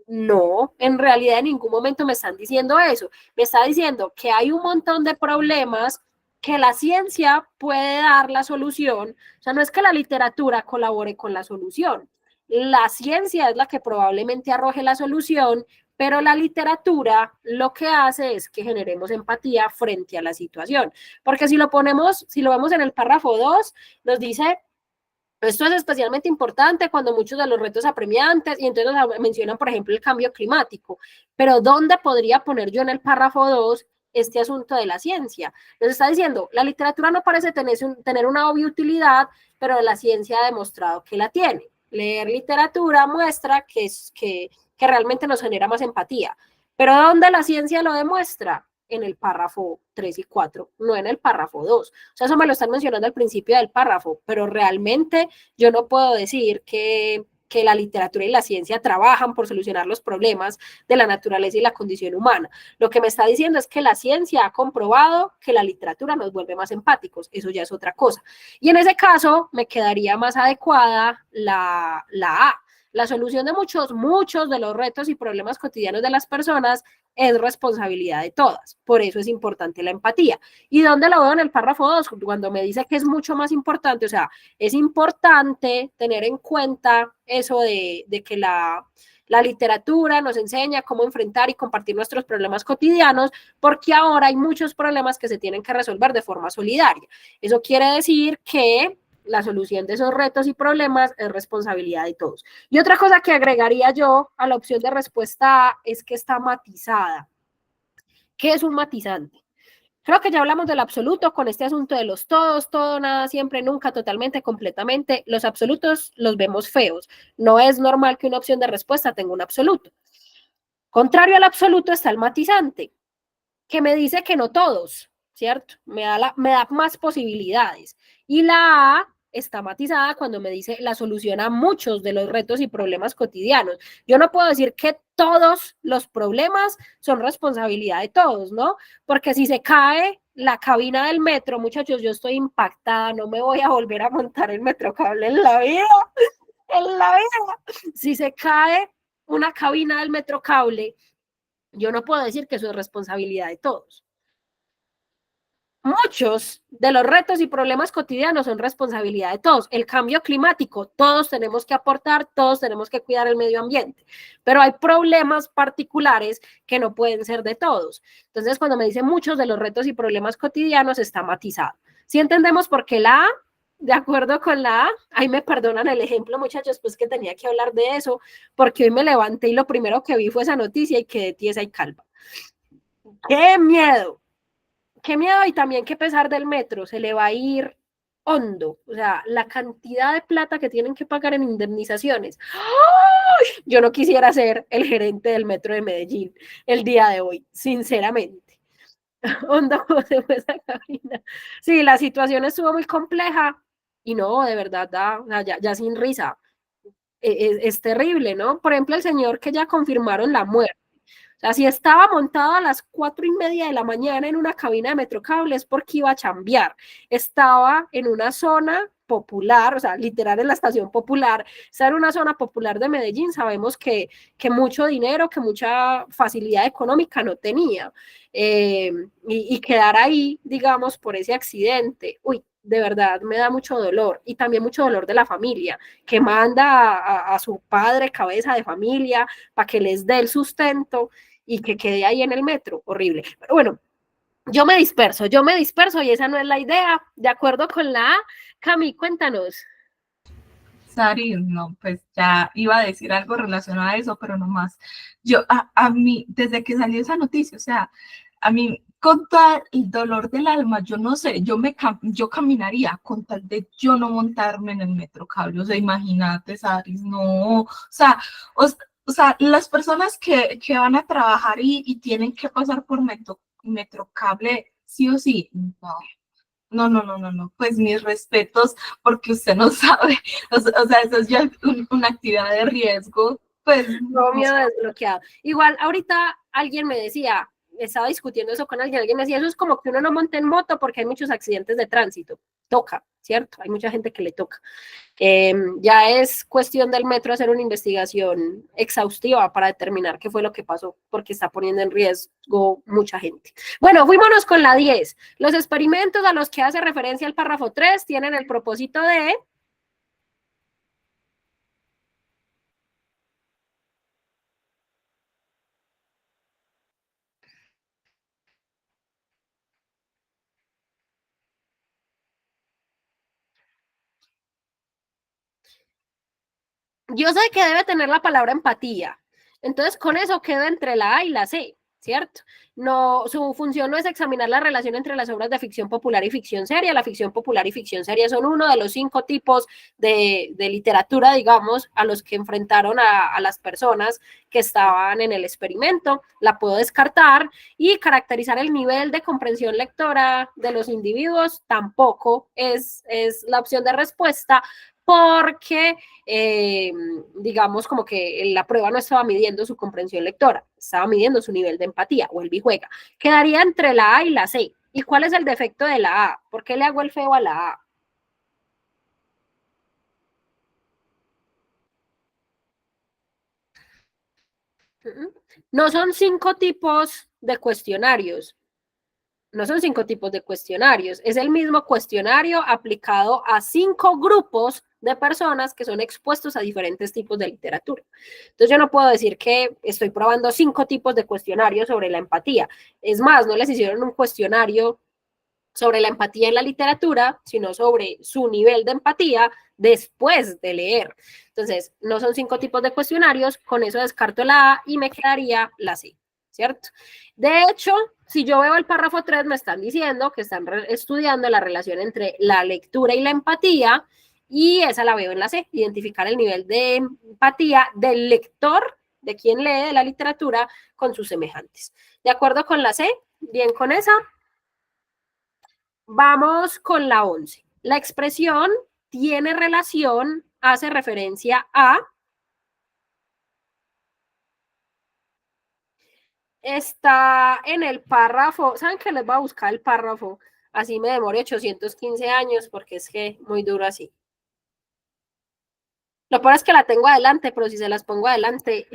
No, en realidad en ningún momento me están diciendo eso. Me está diciendo que hay un montón de problemas que la ciencia puede dar la solución. O sea, no es que la literatura colabore con la solución. La ciencia es la que probablemente arroje la solución, pero la literatura lo que hace es que generemos empatía frente a la situación. Porque si lo vemos en el párrafo 2, nos dice Esto es especialmente importante cuando muchos de los retos apremiantes, y entonces mencionan, por ejemplo, el cambio climático, pero ¿dónde podría poner yo en el párrafo 2 este asunto de la ciencia? Nos está diciendo, la literatura no parece tener una obvia utilidad, pero la ciencia ha demostrado que la tiene. Leer literatura muestra que realmente nos genera más empatía. Pero ¿dónde la ciencia lo demuestra? En el párrafo 3 y 4, no en el párrafo 2. O sea, eso me lo están mencionando al principio del párrafo, pero realmente yo no puedo decir que la literatura y la ciencia trabajan por solucionar los problemas de la naturaleza y la condición humana. Lo que me está diciendo es que la ciencia ha comprobado que la literatura nos vuelve más empáticos. Eso ya es otra cosa. Y en ese caso me quedaría más adecuada la A. La solución de muchos de los retos y problemas cotidianos de las personas es responsabilidad de todas. Por eso es importante la empatía. ¿Y dónde lo veo en el párrafo 2? Cuando me dice que es mucho más importante, o sea, es importante tener en cuenta eso de que la literatura nos enseña cómo enfrentar y compartir nuestros problemas cotidianos, porque ahora hay muchos problemas que se tienen que resolver de forma solidaria. Eso quiere decir que la solución de esos retos y problemas es responsabilidad de todos. Y otra cosa que agregaría yo a la opción de respuesta A es que está matizada. ¿Qué es un matizante? Creo que ya hablamos del absoluto con este asunto de los todos, todo, nada, siempre, nunca, totalmente, completamente. Los absolutos los vemos feos. No es normal que una opción de respuesta tenga un absoluto. Contrario al absoluto está el matizante, que me dice que no todos, ¿cierto? Me da más posibilidades. Y la A está matizada cuando me dice la solución a muchos de los retos y problemas cotidianos. Yo no puedo decir que todos los problemas son responsabilidad de todos, ¿no? Porque si se cae la cabina del metro, muchachos, yo estoy impactada, no me voy a volver a montar el metrocable en la vida, en la vida. Si se cae una cabina del metrocable, yo no puedo decir que eso es responsabilidad de todos. Muchos de los retos y problemas cotidianos son responsabilidad de todos. El cambio climático, todos tenemos que aportar, todos tenemos que cuidar el medio ambiente, pero hay problemas particulares que no pueden ser de todos. Entonces, cuando me dicen muchos de los retos y problemas cotidianos, está matizado. Si entendemos por qué la A, de acuerdo con la A, ahí me perdonan el ejemplo, muchachos, pues que tenía que hablar de eso, porque hoy me levanté y lo primero que vi fue esa noticia y quedé tiesa y calva. ¡Qué miedo! Qué miedo y también qué pesar del metro, se le va a ir hondo, o sea, la cantidad de plata que tienen que pagar en indemnizaciones. ¡Ay! Yo no quisiera ser el gerente del metro de Medellín el día de hoy, sinceramente. Hondo, ¿cómo se fue esa cabina? Sí, la situación estuvo muy compleja y no, de verdad, ya sin risa. Es terrible, ¿no? Por ejemplo, el señor que ya confirmaron la muerte. O sea, si estaba montado a las 4:30 de la mañana en una cabina de Metrocable es porque iba a chambear. Estaba en una zona popular, o sea, literal en la estación popular. Estar en una zona popular de Medellín, sabemos que mucho dinero, que mucha facilidad económica no tenía. Y quedar ahí, digamos, por ese accidente, uy, de verdad me da mucho dolor y también mucho dolor de la familia, que manda a su padre, cabeza de familia, para que les dé el sustento y que quede ahí en el metro, horrible. Pero bueno, yo me disperso y esa no es la idea. De acuerdo con la A, Cami, cuéntanos. Sari, no, pues ya iba a decir algo relacionado a eso, pero no más. A mí, desde que salió esa noticia, o sea, a mí, con tal el dolor del alma, yo no sé, yo caminaría con tal de yo no montarme en el metro cable, o sea, imagínate, Saris, no, o sea, las personas que van a trabajar y tienen que pasar por metro cable, sí o sí, no. No, no, no, no, no, pues mis respetos, porque usted no sabe, o sea, eso es ya una actividad de riesgo, pues, No, no miedo sé. desbloqueado. Igual, ahorita alguien me decía, estaba discutiendo eso con alguien me decía, eso es como que uno no monte en moto porque hay muchos accidentes de tránsito. Toca, ¿cierto? Hay mucha gente que le toca. Ya es cuestión del metro hacer una investigación exhaustiva para determinar qué fue lo que pasó, porque está poniendo en riesgo mucha gente. Bueno, fuímonos con la 10. Los experimentos a los que hace referencia el párrafo 3 tienen el propósito de yo sé que debe tener la palabra empatía. Entonces, con eso quedo entre la A y la C, ¿cierto? No, su función no es examinar la relación entre las obras de ficción popular y ficción seria. La ficción popular y ficción seria son uno de los 5 tipos de literatura, digamos, a los que enfrentaron a las personas que estaban en el experimento. La puedo descartar y caracterizar el nivel de comprensión lectora de los individuos tampoco es la opción de respuesta, porque digamos como que la prueba no estaba midiendo su comprensión lectora, estaba midiendo su nivel de empatía, vuelve y juega. Quedaría entre la A y la C. ¿Y cuál es el defecto de la A? ¿Por qué le hago el feo a la A? No son 5 tipos de cuestionarios. No son 5 tipos de cuestionarios, es el mismo cuestionario aplicado a 5 grupos de personas que son expuestos a diferentes tipos de literatura. Entonces yo no puedo decir que estoy probando 5 tipos de cuestionarios sobre la empatía. Es más, no les hicieron un cuestionario sobre la empatía en la literatura, sino sobre su nivel de empatía después de leer. Entonces, no son 5 tipos de cuestionarios, con eso descarto la A y me quedaría la C, ¿cierto? De hecho, si yo veo el párrafo 3, me están diciendo que están estudiando la relación entre la lectura y la empatía, y esa la veo en la C, identificar el nivel de empatía del lector, de quien lee de la literatura, con sus semejantes. ¿De acuerdo con la C? Bien con esa. Vamos con la 11. La expresión tiene relación, hace referencia a... Está en el párrafo, ¿saben qué? Les voy a buscar el párrafo, así me demore 815 años, porque es que muy duro así. Lo peor es que la tengo adelante, pero si se las pongo adelante,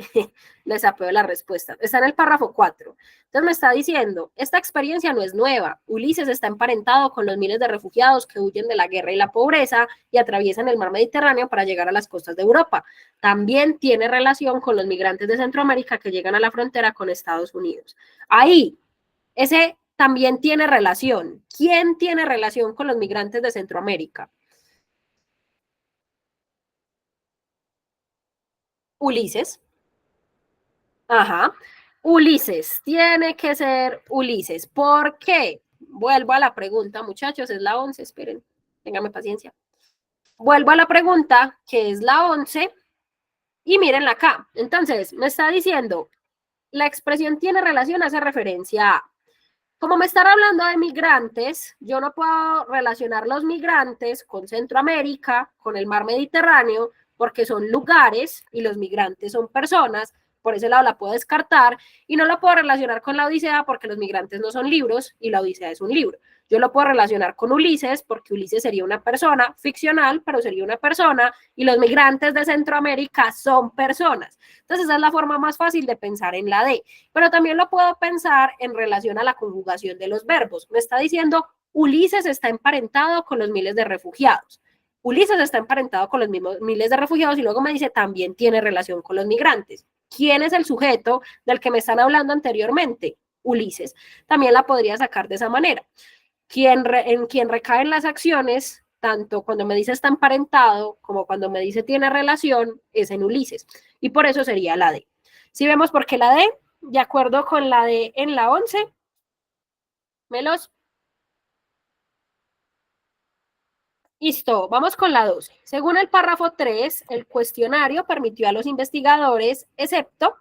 les apeo la respuesta. Está en el párrafo 4. Entonces me está diciendo, esta experiencia no es nueva. Ulises está emparentado con los miles de refugiados que huyen de la guerra y la pobreza y atraviesan el mar Mediterráneo para llegar a las costas de Europa. También tiene relación con los migrantes de Centroamérica que llegan a la frontera con Estados Unidos. Ahí, ese también tiene relación. ¿Quién tiene relación con los migrantes de Centroamérica? Ulises. Ajá. Ulises, tiene que ser Ulises. ¿Por qué? Vuelvo a la pregunta, muchachos, es la 11, esperen, ténganme paciencia. Vuelvo a la pregunta, que es la 11, y mírenla acá. Entonces, me está diciendo, la expresión tiene relación, hace referencia a... Como me están hablando de migrantes, yo no puedo relacionar los migrantes con Centroamérica, con el mar Mediterráneo, porque son lugares y los migrantes son personas, por ese lado la puedo descartar, y no lo puedo relacionar con la Odisea porque los migrantes no son libros y la Odisea es un libro. Yo lo puedo relacionar con Ulises porque Ulises sería una persona ficcional, pero sería una persona, y los migrantes de Centroamérica son personas. Entonces esa es la forma más fácil de pensar en la D, pero también lo puedo pensar en relación a la conjugación de los verbos. Me está diciendo, Ulises está emparentado con los miles de refugiados. Ulises está emparentado con los mismos miles de refugiados y luego me dice, también tiene relación con los migrantes. ¿Quién es el sujeto del que me están hablando anteriormente? Ulises. También la podría sacar de esa manera. En quien recaen las acciones, tanto cuando me dice está emparentado como cuando me dice tiene relación, es en Ulises. Y por eso sería la D. Si vemos por qué la D, de acuerdo con la D en la 11, Melos. Listo, vamos con la 12. Según el párrafo 3, el cuestionario permitió a los investigadores, excepto...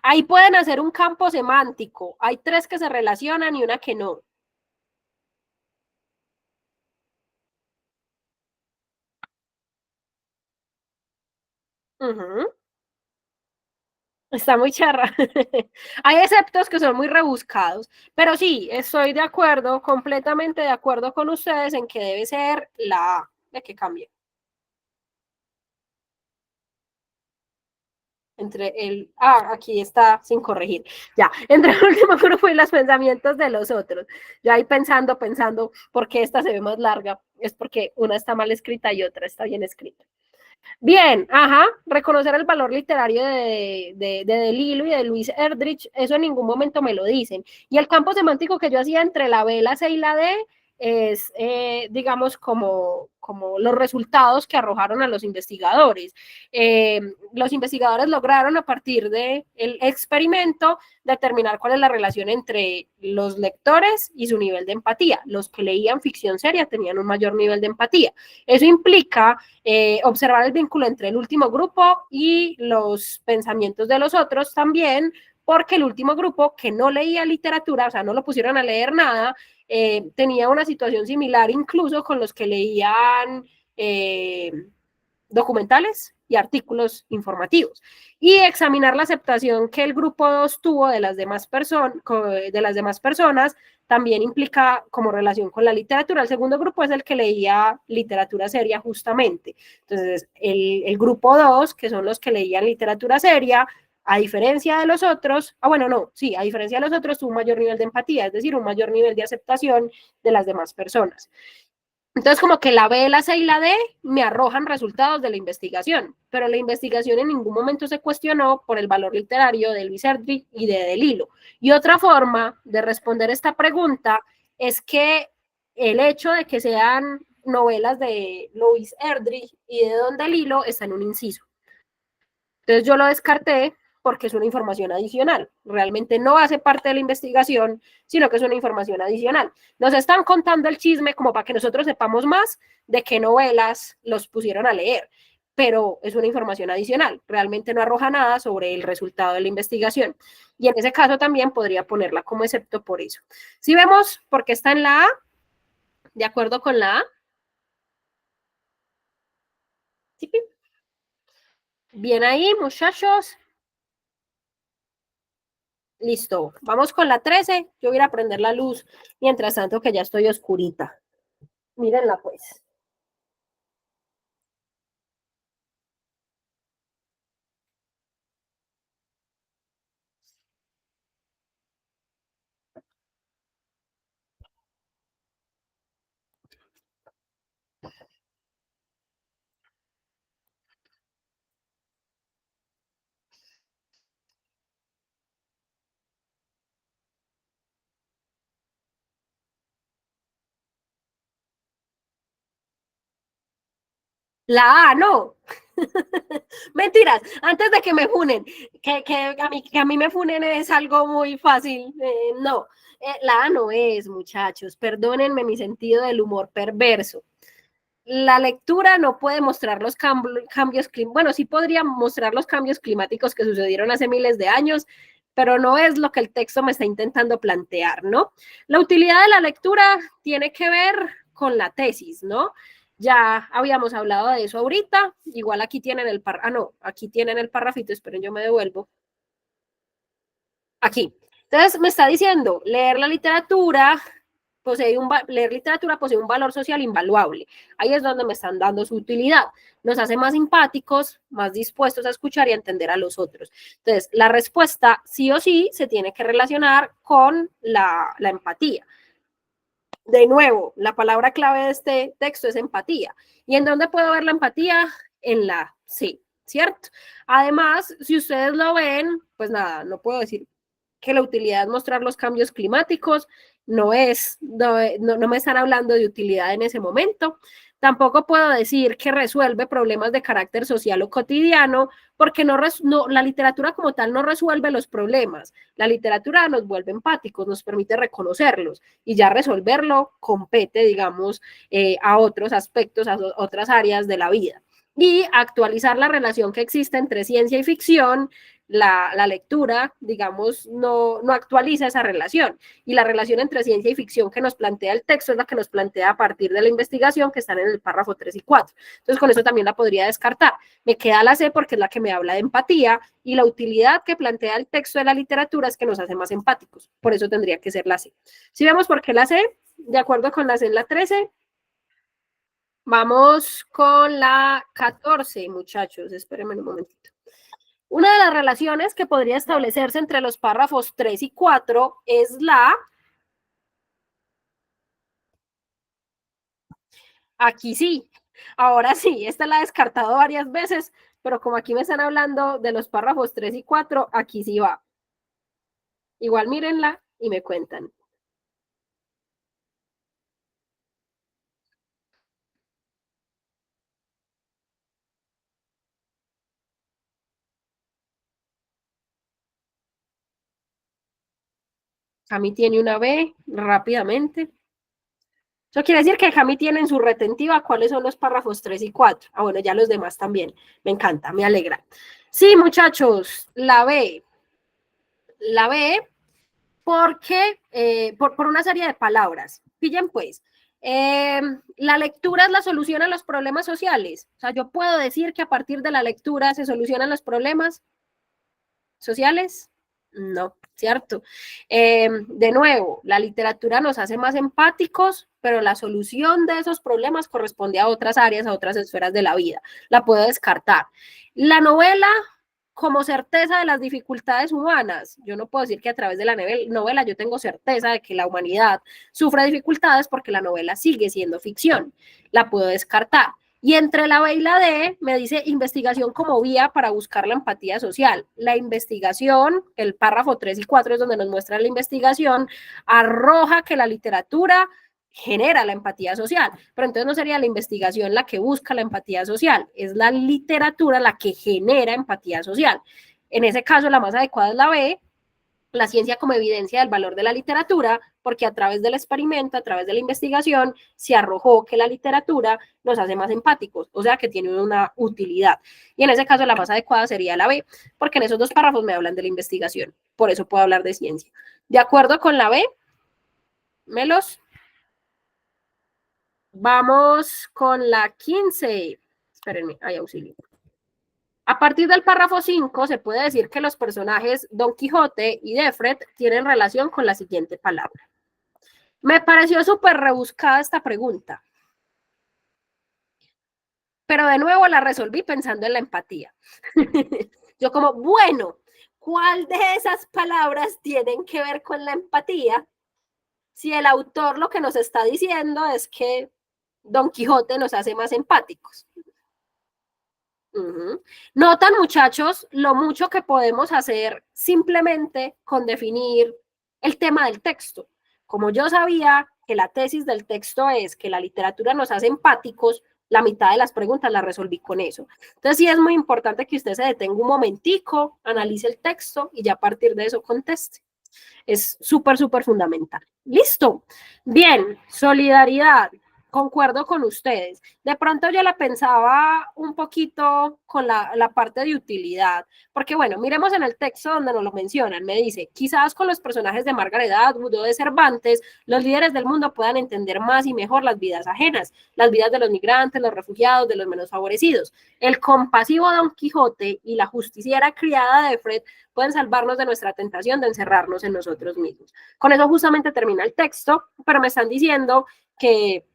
Ahí pueden hacer un campo semántico. Hay 3 que se relacionan y una que no. Está muy charra. Hay exceptos que son muy rebuscados, pero sí, estoy de acuerdo, completamente de acuerdo con ustedes en que debe ser la A. ¿De qué cambie? Entre el... Ah, aquí está sin corregir. Ya, entre el último grupo y los pensamientos de los otros. Yo ahí pensando, ¿por qué esta se ve más larga? Es porque una está mal escrita y otra está bien escrita. Bien, ajá, reconocer el valor literario de Delilo y de Luis Erdrich, eso en ningún momento me lo dicen. Y el campo semántico que yo hacía entre la B, la C y la D, es, digamos, como los resultados que arrojaron a los investigadores. Los investigadores lograron a partir del experimento determinar cuál es la relación entre los lectores y su nivel de empatía. Los que leían ficción seria tenían un mayor nivel de empatía. Eso implica observar el vínculo entre el último grupo y los pensamientos de los otros también, porque el último grupo que no leía literatura, o sea, no lo pusieron a leer nada, tenía una situación similar incluso con los que leían documentales y artículos informativos, y examinar la aceptación que el grupo 2 tuvo de las demás personas también implica como relación con la literatura. El segundo grupo es el que leía literatura seria justamente. Entonces, el grupo 2, que son los que leían literatura seria, a diferencia de los otros, a diferencia de los otros, tuvo un mayor nivel de empatía, es decir, un mayor nivel de aceptación de las demás personas. Entonces, como que la B, la C y la D me arrojan resultados de la investigación, pero la investigación en ningún momento se cuestionó por el valor literario de Luis Erdrich y de Delilo. Y otra forma de responder esta pregunta es que el hecho de que sean novelas de Luis Erdrich y de Don Delilo está en un inciso. Entonces yo lo descarté porque es una información adicional. Realmente no hace parte de la investigación, sino que es una información adicional. Nos están contando el chisme como para que nosotros sepamos más de qué novelas los pusieron a leer, pero es una información adicional. Realmente no arroja nada sobre el resultado de la investigación. Y en ese caso también podría ponerla como excepto por eso. Si vemos por qué está en la A, de acuerdo con la A. ¿Sí? Bien ahí, muchachos. Listo, vamos con la 13. Yo voy a ir a prender la luz mientras tanto que ya estoy oscurita. Mírenla pues. La A, no. Mentiras, antes de que me funen, que a mí me funen es algo muy fácil. No, la A no es, muchachos. Perdónenme mi sentido del humor perverso. La lectura no puede mostrar los cambios, bueno, sí podría mostrar los cambios climáticos que sucedieron hace miles de años, pero no es lo que el texto me está intentando plantear, ¿no? La utilidad de la lectura tiene que ver con la tesis, ¿no? Ya habíamos hablado de eso ahorita, igual aquí tienen aquí tienen el parrafito, esperen, yo me devuelvo. Aquí. Entonces me está diciendo, leer literatura posee un valor social invaluable. Ahí es donde me están dando su utilidad. Nos hace más empáticos, más dispuestos a escuchar y a entender a los otros. Entonces, la respuesta sí o sí se tiene que relacionar con la empatía. De nuevo, la palabra clave de este texto es empatía. ¿Y en dónde puedo ver la empatía? En la C, ¿cierto? Además, si ustedes lo ven, pues nada, no puedo decir que la utilidad es mostrar los cambios climáticos, no me están hablando de utilidad en ese momento. Tampoco puedo decir que resuelve problemas de carácter social o cotidiano, porque la literatura como tal no resuelve los problemas. La literatura nos vuelve empáticos, nos permite reconocerlos y ya resolverlo compete, digamos, a otros aspectos, a otras áreas de la vida. Y actualizar la relación que existe entre ciencia y ficción. La lectura, digamos, no actualiza esa relación. Y la relación entre ciencia y ficción que nos plantea el texto es la que nos plantea a partir de la investigación que están en el párrafo 3 y 4. Entonces, con eso también la podría descartar. Me queda la C porque es la que me habla de empatía y la utilidad que plantea el texto de la literatura es que nos hace más empáticos. Por eso tendría que ser la C. Si vemos por qué la C, de acuerdo con la C en la 13, vamos con la 14, muchachos. Espérenme un momentito. Una de las relaciones que podría establecerse entre los párrafos 3 y 4 es aquí sí, ahora sí, esta la he descartado varias veces, pero como aquí me están hablando de los párrafos 3 y 4, aquí sí va. Igual mírenla y me cuentan. Cami tiene una B, rápidamente. Eso quiere decir que Cami tiene en su retentiva cuáles son los párrafos 3 y 4. Ah, bueno, ya los demás también. Me encanta, me alegra. Sí, muchachos, la B. La B, porque por una serie de palabras. Pillen pues. La lectura es la solución a los problemas sociales. O sea, yo puedo decir que a partir de la lectura se solucionan los problemas sociales. No, ¿cierto? De nuevo, la literatura nos hace más empáticos, pero la solución de esos problemas corresponde a otras áreas, a otras esferas de la vida. La puedo descartar. La novela como certeza de las dificultades humanas. Yo no puedo decir que a través de la novela yo tengo certeza de que la humanidad sufre dificultades porque la novela sigue siendo ficción. La puedo descartar. Y entre la B y la D me dice investigación como vía para buscar la empatía social. La investigación, el párrafo 3 y 4 es donde nos muestra la investigación, arroja que la literatura genera la empatía social, pero entonces no sería la investigación la que busca la empatía social, es la literatura la que genera empatía social. En ese caso la más adecuada es la B, la ciencia como evidencia del valor de la literatura, porque a través del experimento, a través de la investigación, se arrojó que la literatura nos hace más empáticos, o sea que tiene una utilidad. Y en ese caso la más adecuada sería la B, porque en esos dos párrafos me hablan de la investigación, por eso puedo hablar de ciencia. ¿De acuerdo con la B? Melos. Vamos con la 15. Espérenme, hay auxilio. A partir del párrafo 5 se puede decir que los personajes Don Quijote y Defred tienen relación con la siguiente palabra. Me pareció súper rebuscada esta pregunta, pero de nuevo la resolví pensando en la empatía. Yo como, bueno, ¿cuál de esas palabras tienen que ver con la empatía? Si el autor lo que nos está diciendo es que Don Quijote nos hace más empáticos. Notan, muchachos, lo mucho que podemos hacer simplemente con definir el tema del texto. Como yo sabía que la tesis del texto es que la literatura nos hace empáticos, la mitad de las preguntas las resolví con eso. Entonces sí es muy importante que usted se detenga un momentico, analice el texto y ya a partir de eso conteste. Es súper, súper fundamental. Listo. Bien, solidaridad. Concuerdo con ustedes. De pronto yo la pensaba un poquito con la parte de utilidad, porque bueno, miremos en el texto donde nos lo mencionan, me dice, quizás con los personajes de Margaret Atwood o de Cervantes, los líderes del mundo puedan entender más y mejor las vidas ajenas, las vidas de los migrantes, los refugiados, de los menos favorecidos. El compasivo Don Quijote y la justiciera criada de Fred pueden salvarnos de nuestra tentación de encerrarnos en nosotros mismos. Con eso justamente termina el texto, pero me están diciendo que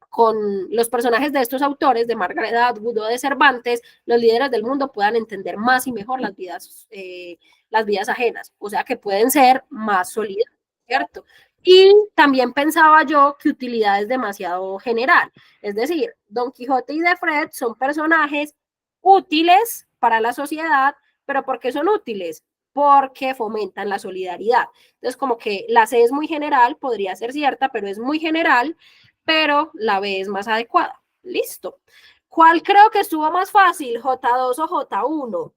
con los personajes de estos autores, de Margaret Atwood o de Cervantes, los líderes del mundo puedan entender más y mejor las vidas ajenas, o sea que pueden ser más sólidas, ¿cierto? Y también pensaba yo que utilidad es demasiado general, es decir, Don Quijote y Defred son personajes útiles para la sociedad, pero ¿por qué son útiles? Porque fomentan la solidaridad. Entonces, como que la C es muy general, podría ser cierta, pero es muy general, pero la B es más adecuada. Listo. ¿Cuál creo que estuvo más fácil, J2 o J1?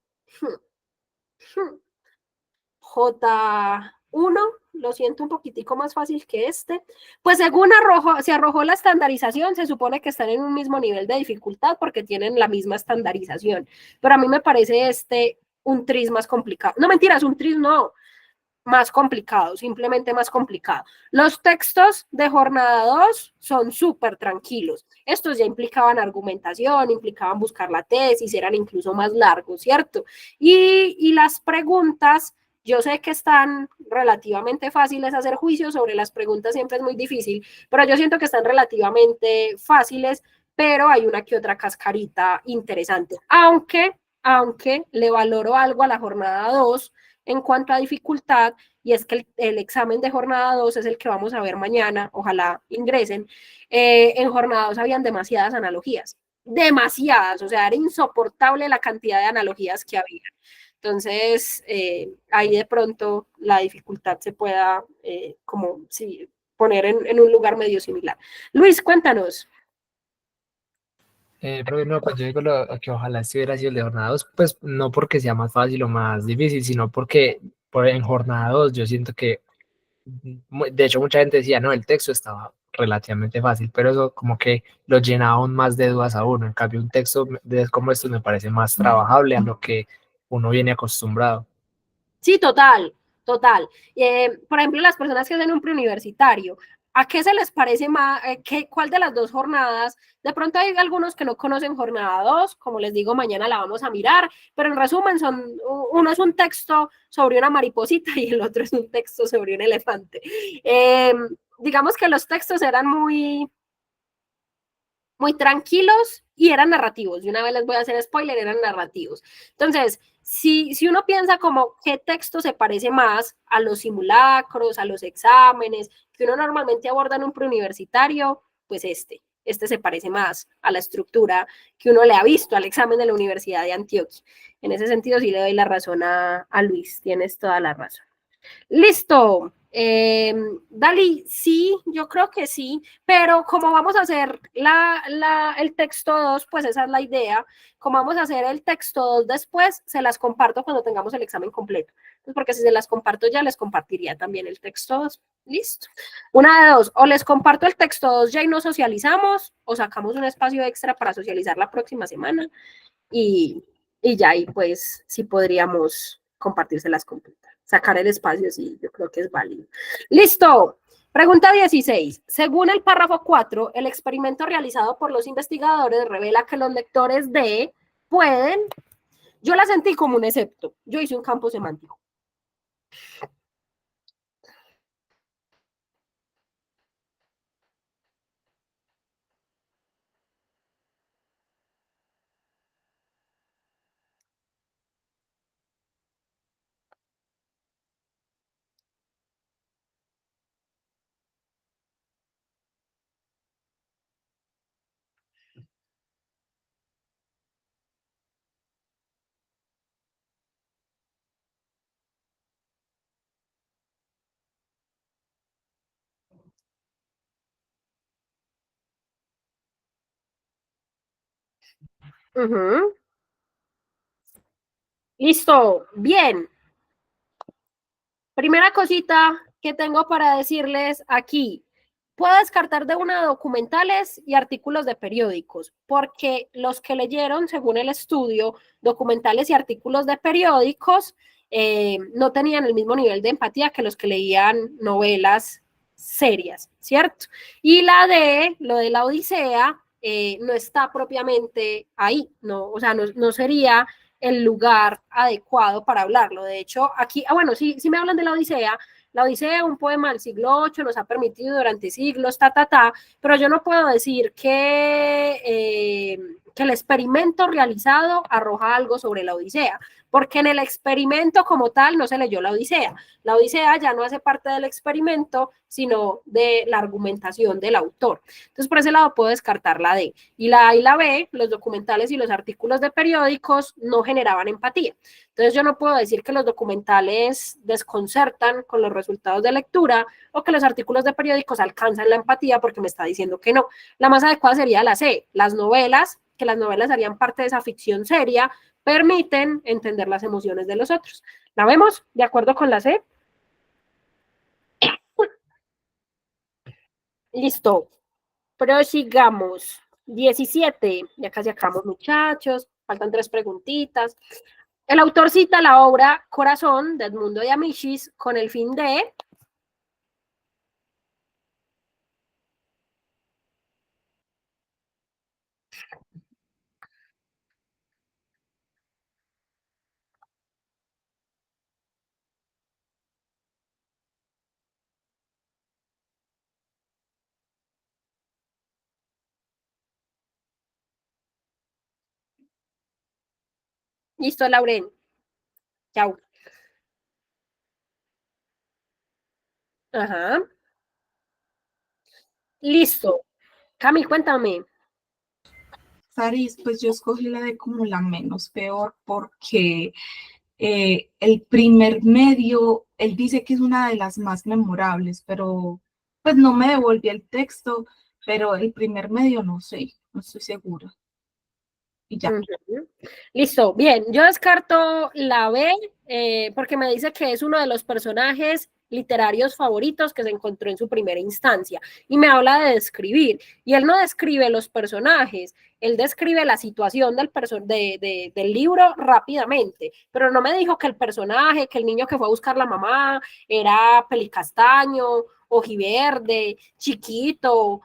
J1, lo siento un poquitico más fácil que este. Pues según se arrojó la estandarización, se supone que están en un mismo nivel de dificultad porque tienen la misma estandarización. Pero a mí me parece un tris más complicado. No, mentiras, un tris no. Más complicado, simplemente más complicado. Los textos de jornada 2 son súper tranquilos. Estos ya implicaban argumentación, implicaban buscar la tesis, eran incluso más largos, ¿cierto? Y las preguntas, yo sé que están relativamente fáciles hacer juicios sobre las preguntas, siempre es muy difícil, pero yo siento que están relativamente fáciles, pero hay una que otra cascarita interesante. Aunque le valoro algo a la jornada 2, en cuanto a dificultad, y es que el examen de jornada 2 es el que vamos a ver mañana, ojalá ingresen. En jornada 2 habían demasiadas analogías, demasiadas, o sea, era insoportable la cantidad de analogías que había. Entonces, ahí de pronto la dificultad se pueda como sí, poner en un lugar medio similar. Luis, cuéntanos. Pero no, pues yo digo que ojalá si hubiera sido el de jornada 2, pues no porque sea más fácil o más difícil, sino porque en jornada 2 yo siento que De hecho, mucha gente decía, no, el texto estaba relativamente fácil, pero eso como que lo llenaba aún más de dudas a uno. En cambio, un texto como estos me parece más trabajable a lo que uno viene acostumbrado. Sí, total, total. Por ejemplo, las personas que hacen un preuniversitario, ¿a qué se les parece más? ¿Cuál de las dos jornadas? De pronto hay algunos que no conocen jornada 2, como les digo, mañana la vamos a mirar, pero en resumen, uno es un texto sobre una mariposita y el otro es un texto sobre un elefante. Digamos que los textos eran muy tranquilos y eran narrativos. Y una vez les voy a hacer spoiler, eran narrativos. Entonces, si uno piensa como qué texto se parece más a los simulacros, a los exámenes, que uno normalmente aborda en un preuniversitario, pues este se parece más a la estructura que uno le ha visto al examen de la Universidad de Antioquia. En ese sentido, sí le doy la razón a Luis, tienes toda la razón. Listo. Dali, sí, yo creo que sí, pero como vamos a hacer el texto 2, pues esa es la idea. Como vamos a hacer el texto 2 después, se las comparto cuando tengamos el examen completo. Pues porque si se las comparto ya, les compartiría también el texto 2. Listo. Una de dos, o les comparto el texto 2 ya y nos socializamos, o sacamos un espacio extra para socializar la próxima semana y, y ya ahí pues sí podríamos compartírselas completas. Sacar el espacio, sí, yo creo que es válido. Listo. Pregunta 16. Según el párrafo 4, el experimento realizado por los investigadores revela que los lectores de pueden, yo la sentí como un excepto, yo hice un campo semántico. Listo, bien. Primera cosita que tengo para decirles aquí. Puedo descartar de una documentales y artículos de periódicos, porque los que leyeron, según el estudio, documentales y artículos de periódicos no tenían el mismo nivel de empatía que los que leían novelas serias, ¿cierto? Y lo de la Odisea, no está propiamente ahí, no, o sea, no sería el lugar adecuado para hablarlo. De hecho, aquí, bueno, sí me hablan de la Odisea, un poema del siglo VIII, nos ha permitido durante siglos, pero yo no puedo decir que el experimento realizado arroja algo sobre la Odisea, porque en el experimento como tal no se leyó la Odisea. La Odisea ya no hace parte del experimento, sino de la argumentación del autor. Entonces, por ese lado puedo descartar la D. Y la A y la B, los documentales y los artículos de periódicos, no generaban empatía. Entonces, yo no puedo decir que los documentales desconcertan con los resultados de lectura o que los artículos de periódicos alcanzan la empatía porque me está diciendo que no. La más adecuada sería la C, las novelas, que las novelas harían parte de esa ficción seria, permiten entender las emociones de los otros. ¿La vemos? ¿De acuerdo con la C? Listo. Prosigamos. 17. Ya casi acabamos, muchachos. Faltan 3 preguntitas. El autor cita la obra Corazón de Edmundo de Amicis con el fin de... Listo, Lauren. Chao. Ajá. Listo. Cami, cuéntame. Saris, pues yo escogí la de como la menos peor porque el primer medio, él dice que es una de las más memorables, pero pues no me devolví el texto, pero el primer medio no sé, no estoy segura. Y ya. Listo, bien. Yo descarto la B porque me dice que es uno de los personajes literarios favoritos que se encontró en su primera instancia. Y me habla de describir. Y él no describe los personajes, él describe la situación del libro rápidamente, pero no me dijo que el personaje, que el niño que fue a buscar la mamá era pelicastaño, ojiverde, chiquito,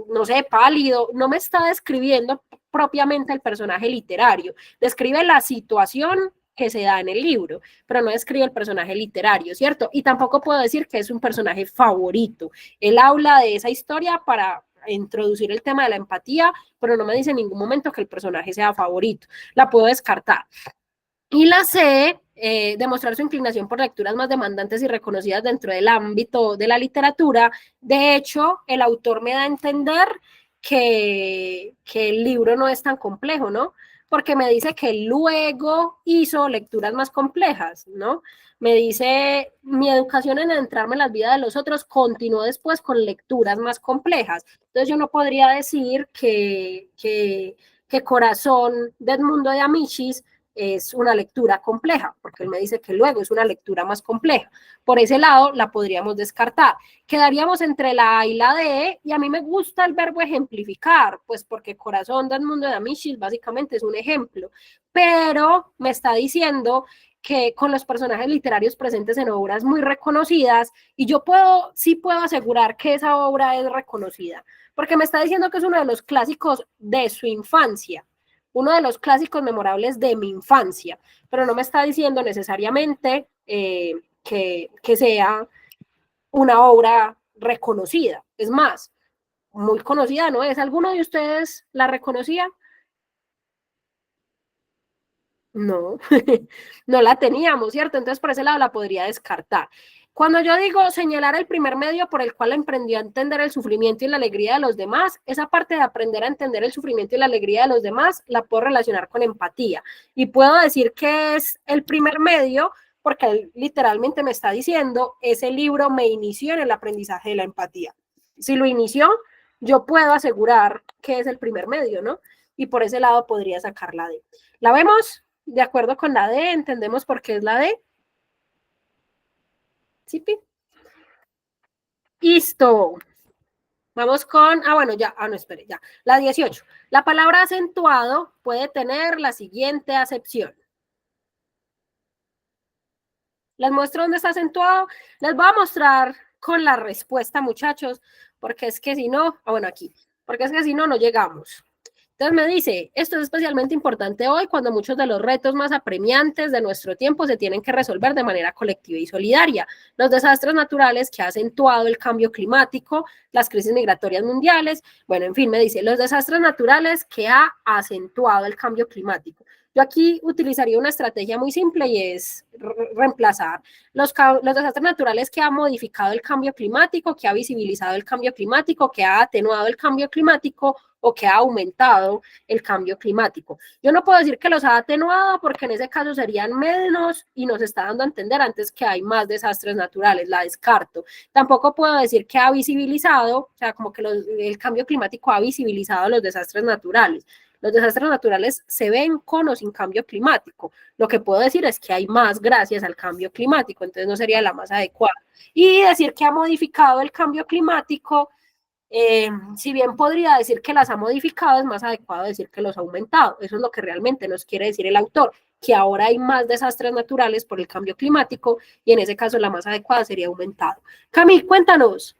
no sé, pálido. No me está describiendo propiamente el personaje literario, describe la situación que se da en el libro, pero no describe el personaje literario, ¿cierto? Y tampoco puedo decir que es un personaje favorito. Él habla de esa historia para introducir el tema de la empatía, pero no me dice en ningún momento que el personaje sea favorito. La puedo descartar. Y la C, demostrar su inclinación por lecturas más demandantes y reconocidas dentro del ámbito de la literatura. De hecho, el autor me da a entender que el libro no es tan complejo, ¿no? Porque me dice que luego hizo lecturas más complejas, ¿no? Me dice, mi educación en adentrarme en las vidas de los otros continuó después con lecturas más complejas. Entonces yo no podría decir que Corazón de Edmundo de Amicis es una lectura compleja, porque él me dice que luego es una lectura más compleja. Por ese lado la podríamos descartar. Quedaríamos entre la A y la D, y a mí me gusta el verbo ejemplificar, pues porque Corazón del Mundo de Amicis básicamente es un ejemplo, pero me está diciendo que con los personajes literarios presentes en obras muy reconocidas, y yo sí puedo asegurar que esa obra es reconocida, porque me está diciendo que es uno de los clásicos de su infancia, uno de los clásicos memorables de mi infancia, pero no me está diciendo necesariamente que sea una obra reconocida. Es más, muy conocida, ¿no es? ¿Alguno de ustedes la reconocía? No, no la teníamos, ¿cierto? Entonces por ese lado la podría descartar. Cuando yo digo señalar el primer medio por el cual emprendió a entender el sufrimiento y la alegría de los demás, esa parte de aprender a entender el sufrimiento y la alegría de los demás la puedo relacionar con empatía. Y puedo decir que es el primer medio porque él literalmente me está diciendo, ese libro me inició en el aprendizaje de la empatía. Si lo inició, yo puedo asegurar que es el primer medio, ¿no? Y por ese lado podría sacar la D. ¿La vemos? De acuerdo con la D, ¿entendemos por qué es la D? ¿Sí, Pi? Listo. Vamos con, bueno, ya, no, espere, ya. La 18. La palabra acentuado puede tener la siguiente acepción. ¿Les muestro dónde está acentuado? Les voy a mostrar con la respuesta, muchachos, porque es que si no, bueno, aquí, porque es que si no, no llegamos. Entonces me dice, esto es especialmente importante hoy cuando muchos de los retos más apremiantes de nuestro tiempo se tienen que resolver de manera colectiva y solidaria. Los desastres naturales que ha acentuado el cambio climático, las crisis migratorias mundiales, bueno, en fin, me dice, los desastres naturales que ha acentuado el cambio climático. Yo aquí utilizaría una estrategia muy simple y es reemplazar los desastres naturales que ha modificado el cambio climático, que ha visibilizado el cambio climático, que ha atenuado el cambio climático o que ha aumentado el cambio climático. Yo no puedo decir que los ha atenuado porque en ese caso serían menos y nos está dando a entender antes que hay más desastres naturales, la descarto. Tampoco puedo decir que ha visibilizado, o sea, como que el cambio climático ha visibilizado los desastres naturales. Los desastres naturales se ven con o sin cambio climático. Lo que puedo decir es que hay más gracias al cambio climático, entonces no sería la más adecuada. Y decir que ha modificado el cambio climático, si bien podría decir que las ha modificado, es más adecuado decir que los ha aumentado. Eso es lo que realmente nos quiere decir el autor, que ahora hay más desastres naturales por el cambio climático y en ese caso la más adecuada sería aumentado. Camille, cuéntanos.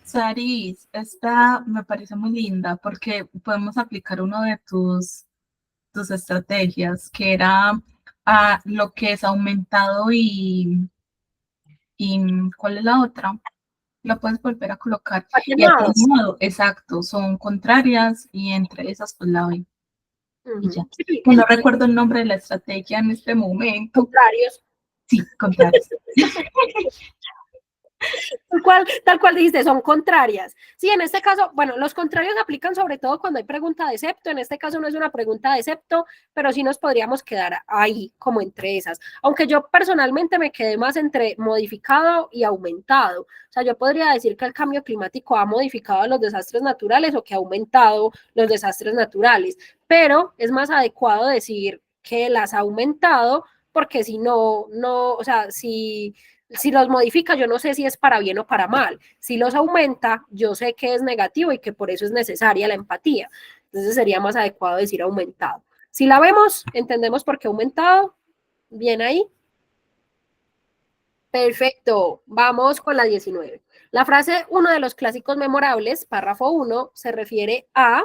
Saris, esta me parece muy linda porque podemos aplicar uno de tus estrategias, que era lo que es aumentado y ¿cuál es la otra? La puedes volver a colocar. Y atenuado, exacto, son contrarias y entre esas pues la ven. Y ya. Que no recuerdo el nombre de la estrategia en este momento. Contrarios. Sí, contrarios. Tal cual dijiste, son contrarias. Sí, en este caso, bueno, los contrarios aplican sobre todo cuando hay pregunta de excepto. En este caso no es una pregunta de excepto, pero sí nos podríamos quedar ahí como entre esas. Aunque yo personalmente me quedé más entre modificado y aumentado. O sea, yo podría decir que el cambio climático ha modificado los desastres naturales o que ha aumentado los desastres naturales, pero es más adecuado decir que las ha aumentado porque si no, o sea, si Si los modifica, yo no sé si es para bien o para mal. Si los aumenta, yo sé que es negativo y que por eso es necesaria la empatía. Entonces sería más adecuado decir aumentado. Si la vemos, entendemos por qué aumentado. Bien ahí. Perfecto. Vamos con la 19. La frase, uno de los clásicos memorables, párrafo 1, se refiere a...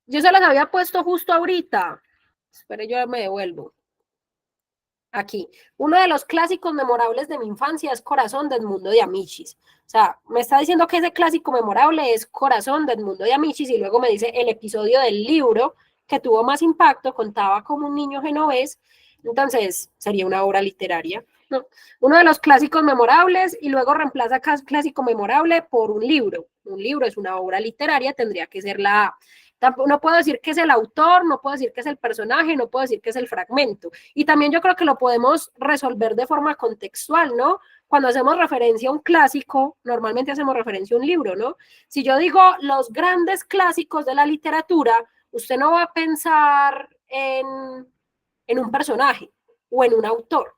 Yo se las había puesto justo ahorita. Espere, yo me devuelvo. Aquí, uno de los clásicos memorables de mi infancia es Corazón de Edmundo de Amichis. O sea, me está diciendo que ese clásico memorable es Corazón de Edmundo de Amichis y luego me dice el episodio del libro que tuvo más impacto, contaba como un niño genovés, entonces sería una obra literaria, ¿no? Uno de los clásicos memorables y luego reemplaza clásico memorable por un libro. Un libro es una obra literaria, tendría que ser la A. No puedo decir que es el autor, no puedo decir que es el personaje, no puedo decir que es el fragmento. Y también yo creo que lo podemos resolver de forma contextual, ¿no? Cuando hacemos referencia a un clásico, normalmente hacemos referencia a un libro, ¿no? Si yo digo los grandes clásicos de la literatura, usted no va a pensar en un personaje o en un autor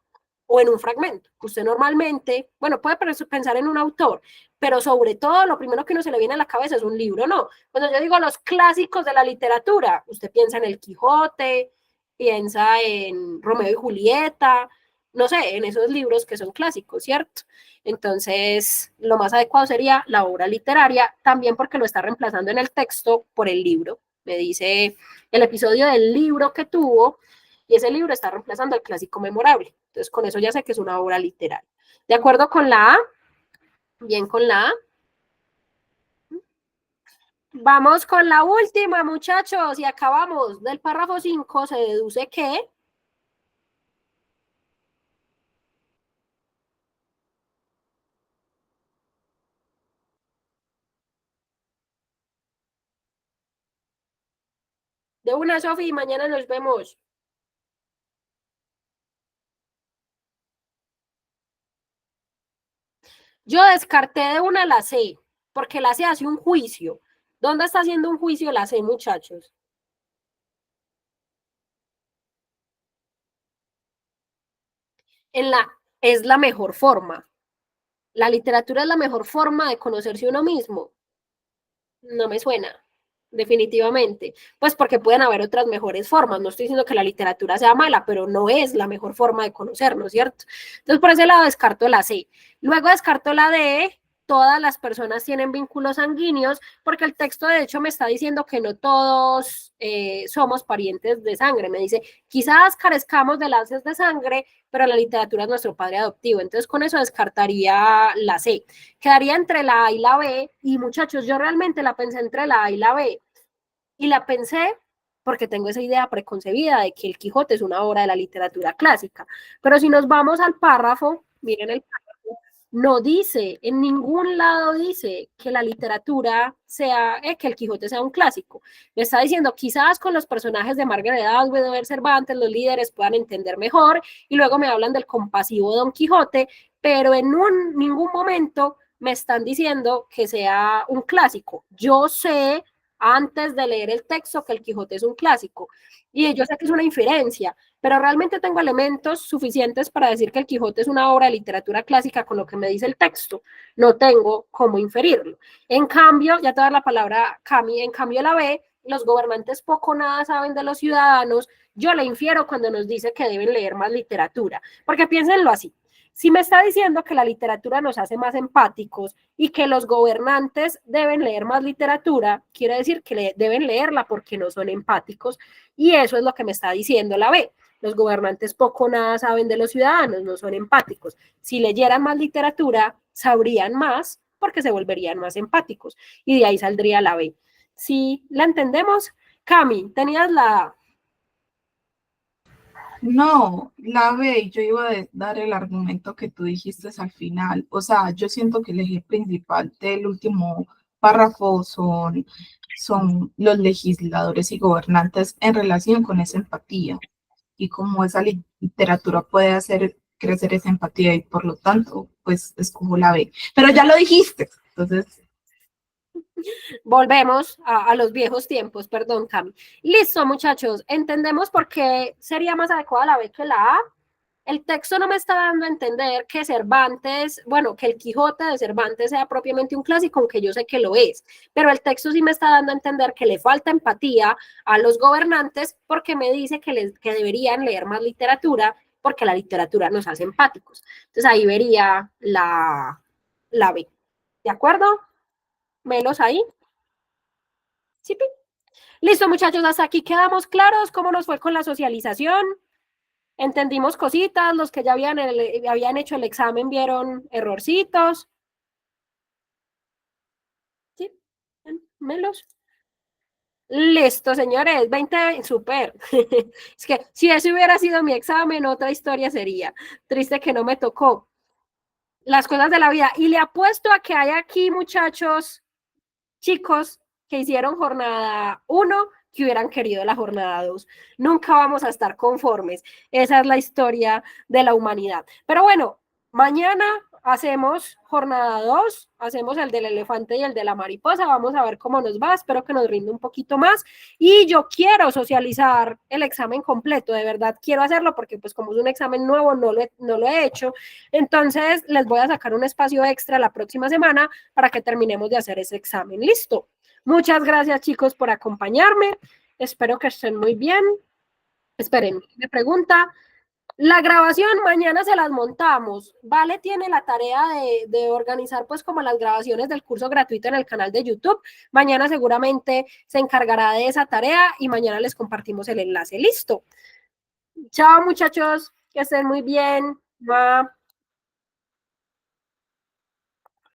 o en un fragmento. Usted normalmente, bueno, puede pensar en un autor, pero sobre todo lo primero que uno se le viene a la cabeza es un libro, ¿no? Cuando yo digo los clásicos de la literatura, usted piensa en El Quijote, piensa en Romeo y Julieta, no sé, en esos libros que son clásicos, ¿cierto? Entonces, lo más adecuado sería la obra literaria, también porque lo está reemplazando en el texto por el libro. Me dice el episodio del libro que tuvo, y ese libro está reemplazando al clásico memorable. Entonces, con eso ya sé que es una obra literaria. ¿De acuerdo con la A? Bien con la A. Vamos con la última, muchachos, y acabamos. Del párrafo 5 se deduce que de una, Sofi, mañana nos vemos. Yo descarté de una la C, porque la C hace un juicio. ¿Dónde está haciendo un juicio la C, muchachos? Es la mejor forma. La literatura es la mejor forma de conocerse uno mismo. No me suena, definitivamente. Pues porque pueden haber otras mejores formas. No estoy diciendo que la literatura sea mala, pero no es la mejor forma de conocernos, ¿cierto? Entonces, por ese lado descarto la C. Luego descarto la D. Todas las personas tienen vínculos sanguíneos, porque el texto de hecho me está diciendo que no todos somos parientes de sangre. Me dice, quizás carezcamos de lances de sangre, pero la literatura es nuestro padre adoptivo. Entonces con eso descartaría la C. Quedaría entre la A y la B, y muchachos, yo realmente la pensé entre la A y la B, y la pensé porque tengo esa idea preconcebida de que el Quijote es una obra de la literatura clásica. Pero si nos vamos al párrafo, miren el párrafo, no dice, en ningún lado dice que la literatura sea, que el Quijote sea un clásico. Me está diciendo, quizás con los personajes de Margaret Atwood, de Cervantes, los líderes puedan entender mejor, y luego me hablan del compasivo Don Quijote, pero en ningún momento me están diciendo que sea un clásico. Yo sé antes de leer el texto que el Quijote es un clásico. Y yo sé que es una inferencia, pero realmente tengo elementos suficientes para decir que el Quijote es una obra de literatura clásica con lo que me dice el texto. No tengo cómo inferirlo. En cambio, ya te voy a dar la palabra Cami, en cambio la B, los gobernantes poco nada saben de los ciudadanos, yo le infiero cuando nos dice que deben leer más literatura, porque piénsenlo así. Si me está diciendo que la literatura nos hace más empáticos y que los gobernantes deben leer más literatura, quiere decir que deben leerla porque no son empáticos, y eso es lo que me está diciendo la B. Los gobernantes poco nada saben de los ciudadanos, no son empáticos. Si leyeran más literatura, sabrían más porque se volverían más empáticos, y de ahí saldría la B. ¿Sí la entendemos? Cami, tenías la A. No, la B, yo iba a dar el argumento que tú dijiste al final. O sea, yo siento que el eje principal del último párrafo son los legisladores y gobernantes en relación con esa empatía. y cómo esa literatura puede hacer crecer esa empatía y por lo tanto, pues escojo la B. Pero ya lo dijiste, entonces... Volvemos a los viejos tiempos, perdón, Cami. Listo, muchachos, entendemos por qué sería más adecuada la B que la A. El texto no me está dando a entender que Cervantes, bueno, que el Quijote de Cervantes sea propiamente un clásico, aunque yo sé que lo es, pero el texto sí me está dando a entender que le falta empatía a los gobernantes porque me dice que deberían leer más literatura porque la literatura nos hace empáticos. Entonces ahí vería la B. ¿De acuerdo? ¿Melos ahí? ¿Sí? Listo, muchachos, hasta aquí quedamos claros cómo nos fue con la socialización. Entendimos cositas, los que ya habían hecho el examen vieron errorcitos. ¿Sí? Melos. Listo, señores, 20, súper. Es que si ese hubiera sido mi examen, otra historia sería. Triste que no me tocó. Las cosas de la vida. Y le apuesto a que hay aquí, muchachos, chicos, que hicieron jornada 1, que hubieran querido la jornada 2. Nunca vamos a estar conformes. Esa es la historia de la humanidad. Pero bueno, mañana hacemos jornada 2, hacemos el del elefante y el de la mariposa, vamos a ver cómo nos va, espero que nos rinde un poquito más, y yo quiero socializar el examen completo, de verdad quiero hacerlo, porque pues como es un examen nuevo, no lo he hecho, entonces les voy a sacar un espacio extra la próxima semana para que terminemos de hacer ese examen, ¿listo? Muchas gracias, chicos, por acompañarme. Espero que estén muy bien. Esperen, me pregunta. La grabación mañana se las montamos. Vale tiene la tarea de organizar pues como las grabaciones del curso gratuito en el canal de YouTube. Mañana seguramente se encargará de esa tarea y mañana les compartimos el enlace. Listo. Chao, muchachos. Que estén muy bien. Bye.